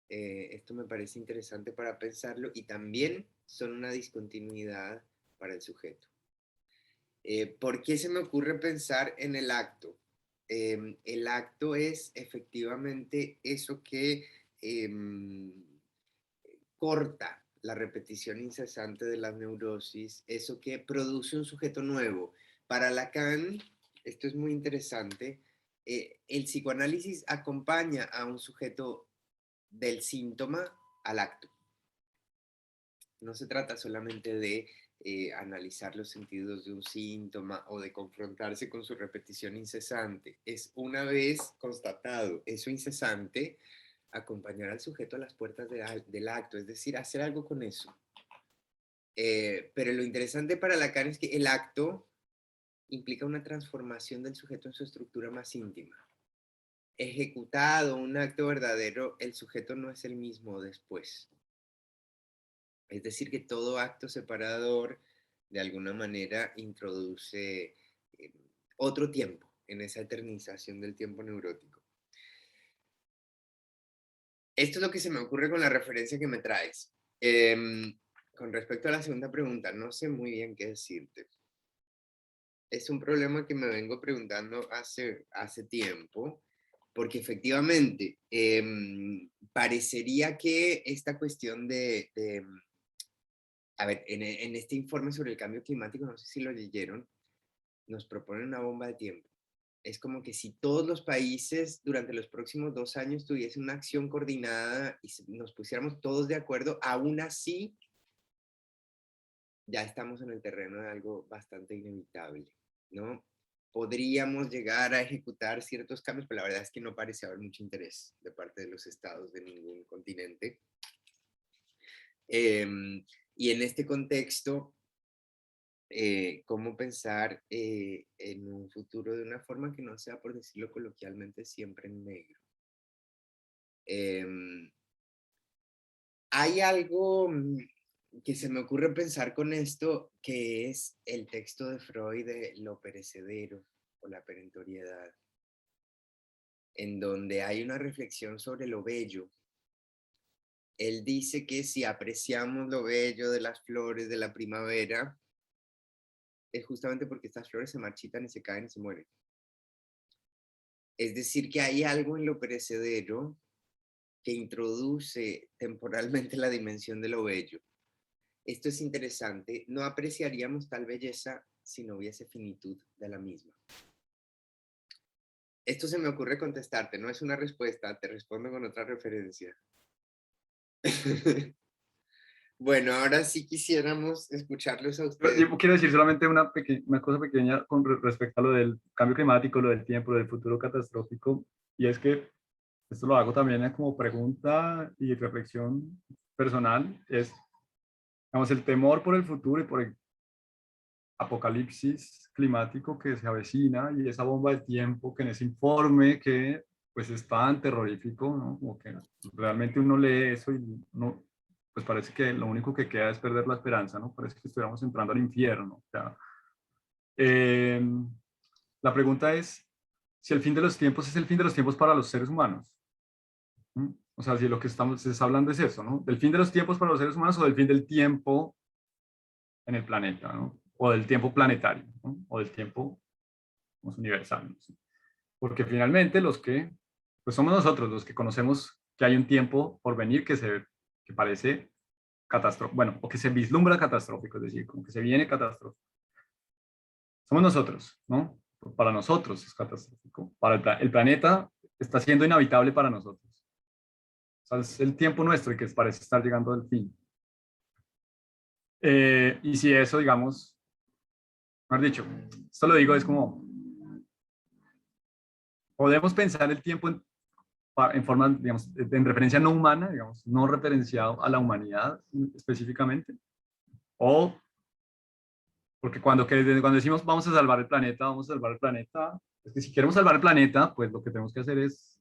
Esto me parece interesante para pensarlo y también son una discontinuidad para el sujeto. ¿Por qué se me ocurre pensar en el acto? El acto es efectivamente eso que corta la repetición incesante de las neurosis, eso que produce un sujeto nuevo. Para Lacan, esto es muy interesante, el psicoanálisis acompaña a un sujeto del síntoma al acto. No se trata solamente de analizar los sentidos de un síntoma o de confrontarse con su repetición incesante. Es una vez constatado eso incesante, acompañar al sujeto a las puertas del acto, es decir, hacer algo con eso. Pero lo interesante para Lacan es que el acto implica una transformación del sujeto en su estructura más íntima. Ejecutado un acto verdadero, el sujeto no es el mismo después. Es decir, que todo acto separador de alguna manera introduce otro tiempo en esa eternización del tiempo neurótico. Esto es lo que se me ocurre con la referencia que me traes. Con respecto a la segunda pregunta, no sé muy bien qué decirte. Es un problema que me vengo preguntando hace tiempo, porque efectivamente parecería que esta cuestión a ver, en este informe sobre el cambio climático, no sé si lo leyeron, nos proponen una bomba de tiempo. Es como que si todos los países durante los próximos 2 años tuviesen una acción coordinada y nos pusiéramos todos de acuerdo, aún así ya estamos en el terreno de algo bastante inevitable, ¿no? Podríamos llegar a ejecutar ciertos cambios, pero la verdad es que no parece haber mucho interés de parte de los estados de ningún continente. Y en este contexto, cómo pensar en un futuro de una forma que no sea, por decirlo coloquialmente, siempre en negro. Hay algo que se me ocurre pensar con esto, que es el texto de Freud de lo perecedero o la perentoriedad, en donde hay una reflexión sobre lo bello. Él dice que si apreciamos lo bello de las flores de la primavera, es justamente porque estas flores se marchitan y se caen y se mueren. Es decir, que hay algo en lo perecedero que introduce temporalmente la dimensión de lo bello. Esto es interesante. No apreciaríamos tal belleza si no hubiese finitud de la misma. Esto se me ocurre contestarte, no es una respuesta, te respondo con otra referencia. Bueno, ahora sí quisiéramos escucharlos a Pero ustedes. yo quiero decir solamente una cosa pequeña con respecto a lo del cambio climático, lo del tiempo, lo del futuro catastrófico, y es que esto lo hago también como pregunta y reflexión personal, es, digamos, el temor por el futuro y por el apocalipsis climático que se avecina y esa bomba de tiempo que en ese informe que pues es tan terrorífico, ¿no? Como que realmente uno lee eso y no, pues parece que lo único que queda es perder la esperanza, ¿no? Parece que estuviéramos entrando al infierno. O sea, eh, la pregunta es si el fin de los tiempos es el fin de los tiempos para los seres humanos. ¿Mm? O sea, si lo que se está hablando es eso, ¿no? ¿Del fin de los tiempos para los seres humanos o del fin del tiempo en el planeta, ¿no? O del tiempo planetario, ¿no? O del tiempo universal, ¿no? Porque finalmente los que, pues somos nosotros los que conocemos que hay un tiempo por venir que parece catastrófico, bueno, o que se vislumbra catastrófico, es decir, como que se viene catastrófico. Somos nosotros, ¿no? Para nosotros es catastrófico. Para el planeta está siendo inhabitable para nosotros. O sea, es el tiempo nuestro y que parece estar llegando al fin. Y si eso, digamos, mejor dicho, esto lo digo, es como, podemos pensar el tiempo en forma, digamos, en referencia no humana, digamos, no referenciado a la humanidad específicamente, o porque cuando decimos vamos a salvar el planeta, vamos a salvar el planeta, es que si queremos salvar el planeta, pues lo que tenemos que hacer es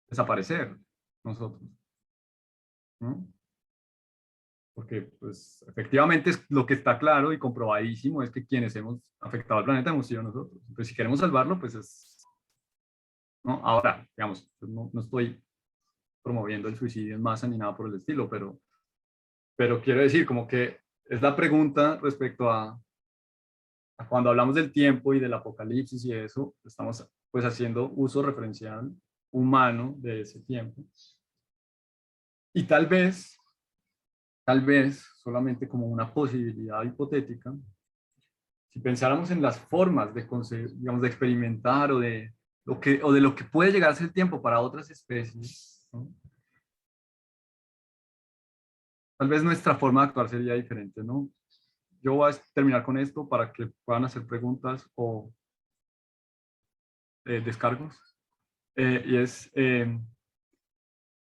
desaparecer nosotros, ¿no? Porque, pues, efectivamente es lo que está claro y comprobadísimo es que quienes hemos afectado al planeta hemos sido nosotros. Entonces, si queremos salvarlo, pues es, ¿no? Ahora, digamos, pues no estoy promoviendo el suicidio en masa ni nada por el estilo, pero quiero decir, como que es la pregunta respecto a cuando hablamos del tiempo y del apocalipsis y eso, estamos pues haciendo uso referencial humano de ese tiempo. Y tal vez, solamente como una posibilidad hipotética, si pensáramos en las formas de, digamos, de experimentar o de lo que puede llegar a ser el tiempo para otras especies, ¿no? Tal vez nuestra forma de actuar sería diferente, ¿no? Yo voy a terminar con esto para que puedan hacer preguntas o descargos. Y es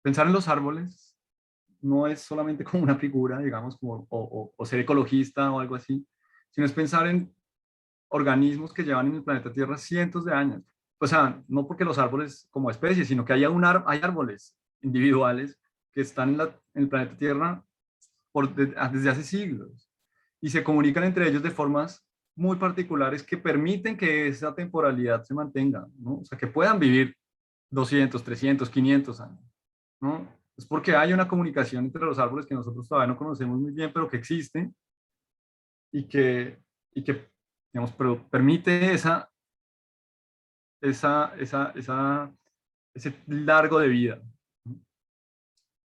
pensar en los árboles no es solamente como una figura, digamos, como, o ser ecologista o algo así, sino es pensar en organismos que llevan en el planeta Tierra cientos de años. O sea, no porque los árboles como especies, sino que hay árboles individuales que están en el planeta Tierra desde hace siglos y se comunican entre ellos de formas muy particulares que permiten que esa temporalidad se mantenga, ¿no? O sea, que puedan vivir 200, 300, 500 años, ¿no? Es porque hay una comunicación entre los árboles que nosotros todavía no conocemos muy bien, pero que existe y que digamos, permite ese largo de vida.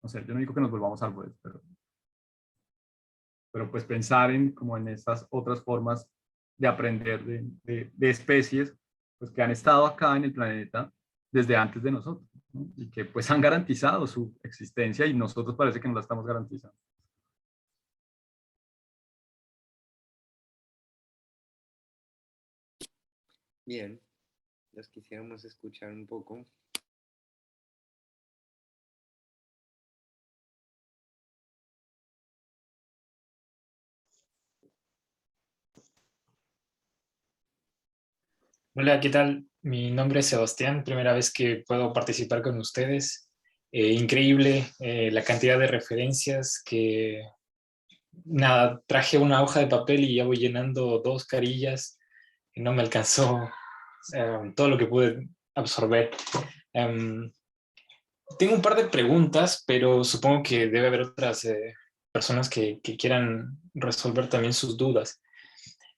No sé, yo no digo que nos volvamos árboles, pero pues pensar en como en estas otras formas de aprender de especies pues que han estado acá en el planeta desde antes de nosotros, ¿no? Y que pues han garantizado su existencia y nosotros parece que no la estamos garantizando. Bien, los quisiéramos escuchar un poco. Hola, ¿qué tal? Mi nombre es Sebastián, primera vez que puedo participar con ustedes. Increíble la cantidad de referencias que, nada, traje una hoja de papel y ya voy llenando 2 carillas y no me alcanzó todo lo que pude absorber. Em, Tengo un par de preguntas, pero supongo que debe haber otras personas que quieran resolver también sus dudas.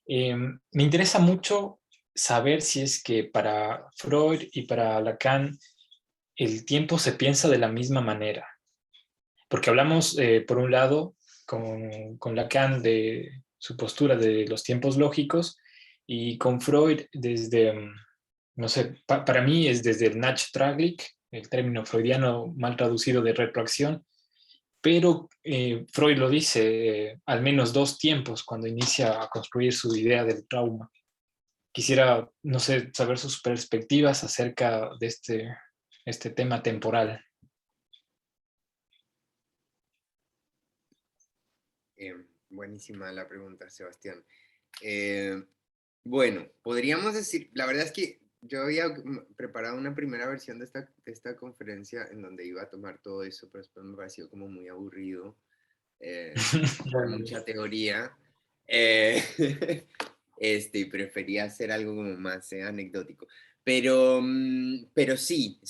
Me interesa mucho saber si es que para Freud y para Lacan el tiempo se piensa de la misma manera. Porque hablamos, por un lado, con Lacan de su postura de los tiempos lógicos y con Freud desde, no sé, para mí es desde el Nachträglich, el término freudiano mal traducido de retroacción, pero Freud lo dice al menos 2 tiempos cuando inicia a construir su idea del trauma. Quisiera, no sé, saber sus perspectivas acerca de este tema temporal. Buenísima la pregunta, Sebastián. Bueno, podríamos decir, la verdad es que yo había preparado una primera versión de esta conferencia en donde iba a tomar todo eso, pero después me pareció como muy aburrido, mucha teoría, eh, y prefería hacer algo como más anecdótico. Pero sí,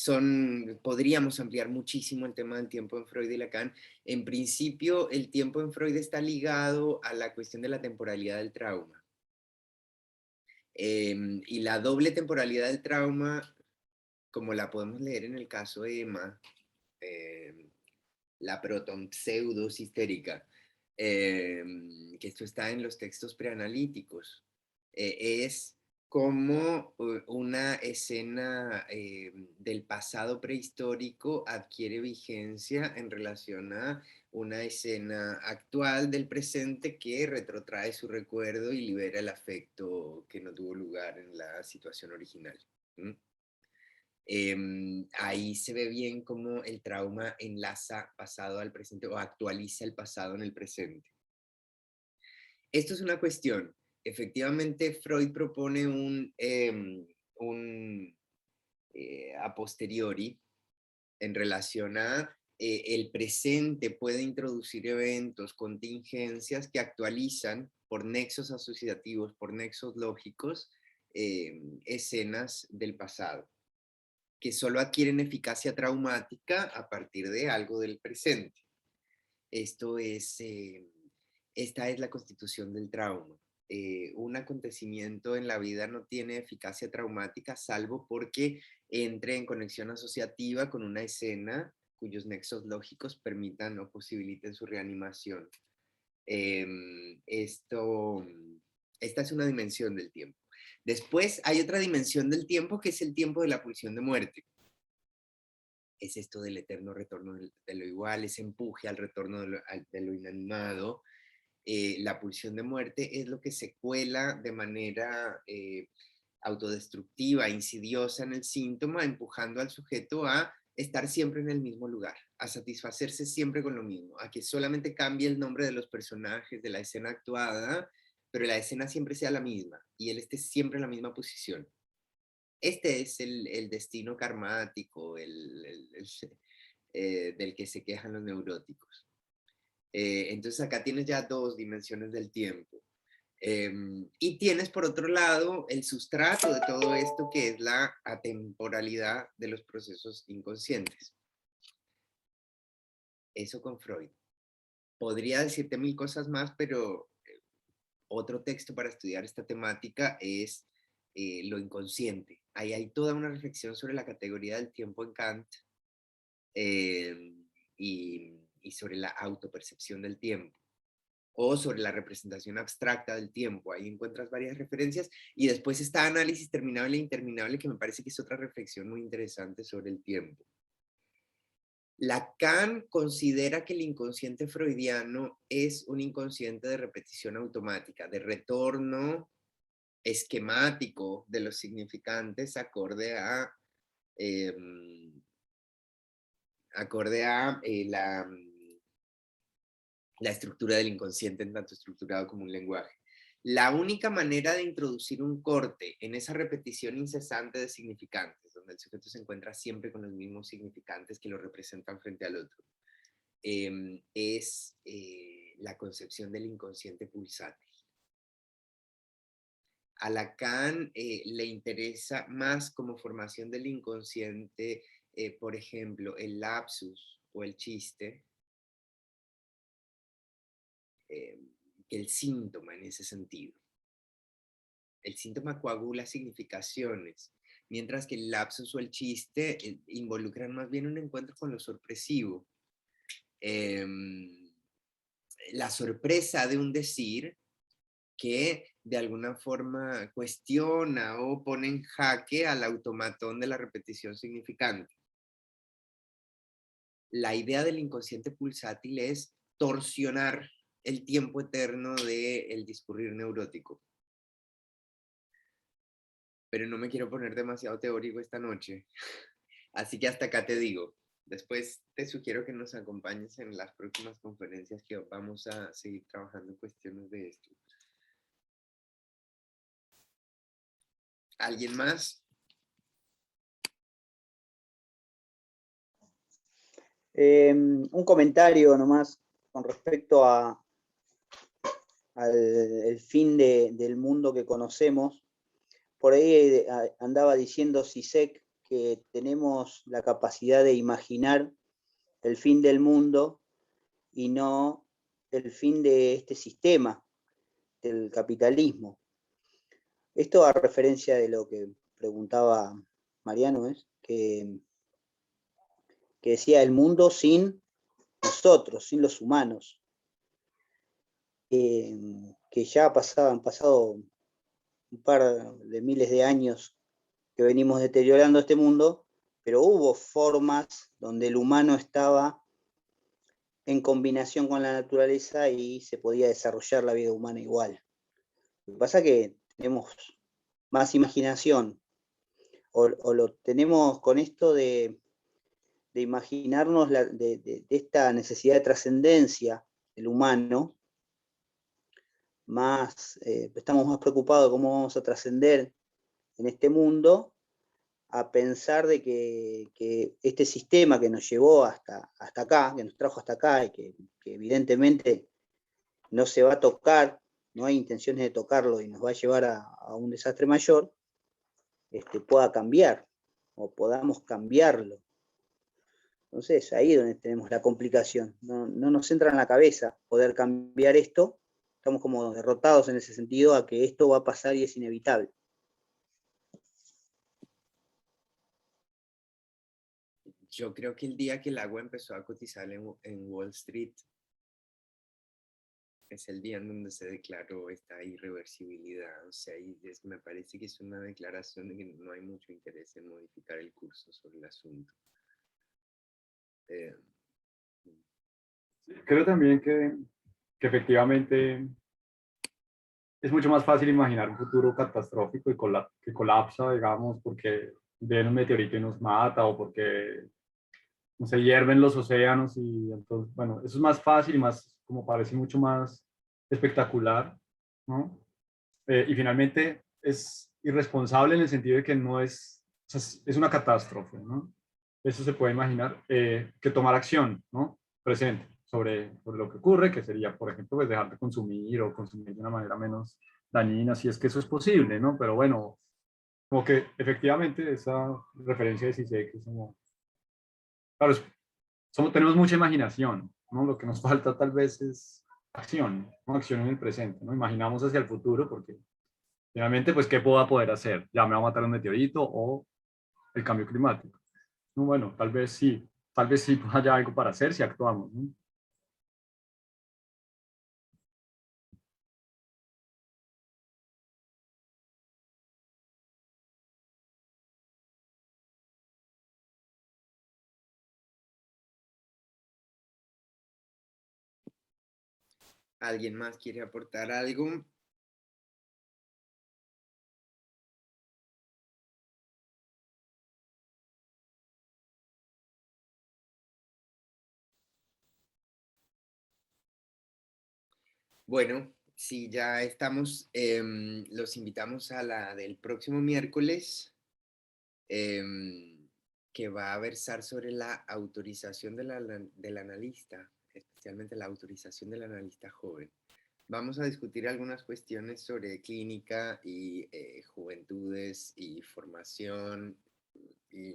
podríamos ampliar muchísimo el tema del tiempo en Freud y Lacan. En principio, el tiempo en Freud está ligado a la cuestión de la temporalidad del trauma. Y la doble temporalidad del trauma, como la podemos leer en el caso de Emma, la protonpseudos histérica, que esto está en los textos preanalíticos, es como una escena del pasado prehistórico adquiere vigencia en relación a una escena actual del presente que retrotrae su recuerdo y libera el afecto que no tuvo lugar en la situación original. Ahí se ve bien cómo el trauma enlaza pasado al presente o actualiza el pasado en el presente. Esto es una cuestión. Efectivamente, Freud propone a posteriori en relación a el presente puede introducir eventos, contingencias que actualizan por nexos asociativos, por nexos lógicos, escenas del pasado, que solo adquieren eficacia traumática a partir de algo del presente. Esto es, esta es la constitución del trauma. Un acontecimiento en la vida no tiene eficacia traumática salvo porque entre en conexión asociativa con una escena cuyos nexos lógicos permitan o posibiliten su reanimación. Esta es una dimensión del tiempo. Después hay otra dimensión del tiempo que es el tiempo de la pulsión de muerte. Es esto del eterno retorno de lo igual, ese empuje al retorno de lo inanimado. La pulsión de muerte es lo que se cuela de manera autodestructiva, insidiosa en el síntoma, empujando al sujeto a estar siempre en el mismo lugar, a satisfacerse siempre con lo mismo, a que solamente cambie el nombre de los personajes, de la escena actuada, pero la escena siempre sea la misma y él esté siempre en la misma posición. Este es el destino karmático del que se quejan los neuróticos. Entonces acá tienes ya dos dimensiones del tiempo. Y tienes por otro lado el sustrato de todo esto, que es la atemporalidad de los procesos inconscientes. Eso con Freud. Podría decirte mil cosas más, pero otro texto para estudiar esta temática es lo inconsciente. Ahí hay toda una reflexión sobre la categoría del tiempo en Kant, y sobre la autopercepción del tiempo, o sobre la representación abstracta del tiempo. Ahí encuentras varias referencias, y después está Análisis terminable e interminable, que me parece que es otra reflexión muy interesante sobre el tiempo. Lacan considera que el inconsciente freudiano es un inconsciente de repetición automática, de retorno esquemático de los significantes acorde a la estructura del inconsciente, en tanto estructurado como un lenguaje. La única manera de introducir un corte en esa repetición incesante de significantes, donde el sujeto se encuentra siempre con los mismos significantes que lo representan frente al otro, es la concepción del inconsciente pulsátil. A Lacan le interesa más como formación del inconsciente, por ejemplo, el lapsus o el chiste, que el síntoma en ese sentido. El síntoma coagula significaciones, mientras que el lapsus o el chiste involucran más bien un encuentro con lo sorpresivo. La sorpresa de un decir que de alguna forma cuestiona o pone en jaque al automatón de la repetición significante. La idea del inconsciente pulsátil es torsionar el tiempo eterno del discurrir neurótico. Pero no me quiero poner demasiado teórico esta noche. Así que hasta acá te digo. Después te sugiero que nos acompañes en las próximas conferencias, que vamos a seguir trabajando en cuestiones de esto. ¿Alguien más? Un comentario nomás con respecto al fin del mundo que conocemos. Por ahí andaba diciendo Zizek que tenemos la capacidad de imaginar el fin del mundo y no el fin de este sistema, del capitalismo. Esto a referencia de lo que preguntaba Mariano, es que decía el mundo sin nosotros, sin los humanos. Que ya han pasado un par de miles de años que venimos deteriorando este mundo, pero hubo formas donde el humano estaba en combinación con la naturaleza y se podía desarrollar la vida humana igual. Lo que pasa es que tenemos más imaginación, o lo tenemos con esto de imaginarnos de esta necesidad de trascendencia del humano, estamos más preocupados de cómo vamos a trascender en este mundo, a pensar de que este sistema que nos llevó hasta acá, que nos trajo hasta acá, y que evidentemente no se va a tocar, no hay intenciones de tocarlo y nos va a llevar a un desastre mayor, pueda cambiar, o podamos cambiarlo. Entonces, ahí es donde tenemos la complicación. No nos entra en la cabeza poder cambiar esto. Estamos como derrotados en ese sentido a que esto va a pasar y es inevitable. Yo creo que el día que el agua empezó a cotizar en Wall Street es el día en donde se declaró esta irreversibilidad. O sea, me parece que es una declaración de que no hay mucho interés en modificar el curso sobre el asunto. Creo también que efectivamente es mucho más fácil imaginar un futuro catastrófico y que colapsa, digamos, porque viene un meteorito y nos mata, o porque no se hierven los océanos, y entonces, bueno, eso es más fácil y más, como parece mucho más espectacular, ¿no? Y finalmente es irresponsable en el sentido de que no es, o sea, es una catástrofe, ¿no? Eso se puede imaginar, que tomar acción, ¿no? Presente. sobre lo que ocurre, que sería, por ejemplo, pues dejar de consumir o consumir de una manera menos dañina, si es que eso es posible, ¿no? Pero bueno, como que efectivamente esa referencia de CICEC es como, claro, tenemos mucha imaginación, ¿no? Lo que nos falta tal vez es acción, ¿no? Acción en el presente, ¿no? Imaginamos hacia el futuro porque finalmente, pues, ¿qué puedo poder hacer? Ya me va a matar un meteorito o el cambio climático. No, bueno, tal vez sí haya algo para hacer si actuamos, ¿no? ¿Alguien más quiere aportar algo? Bueno, si ya estamos, los invitamos a la del próximo miércoles, que va a versar sobre la autorización del analista, especialmente la autorización del analista joven. Vamos a discutir algunas cuestiones sobre clínica y juventudes y formación, y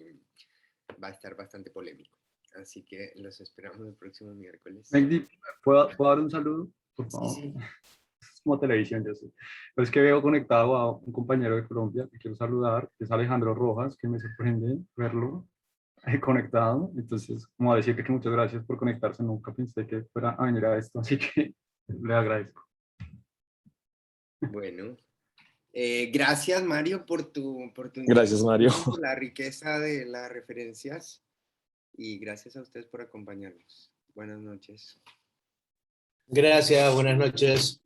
va a estar bastante polémico. Así que los esperamos el próximo miércoles. Megdi, ¿puedo dar un saludo? Por Sí, favor. sí. Es como televisión, yo sé. Pero es que veo conectado a un compañero de Colombia que quiero saludar, que es Alejandro Rojas, que me sorprende verlo conectado. Entonces, como decir que muchas gracias por conectarse. Nunca pensé que fuera a venir a esto, así que le agradezco. Bueno, gracias Mario por tu Gracias, Mario. intervención, por la riqueza de las referencias y gracias a ustedes por acompañarnos. Buenas noches. Gracias, buenas noches.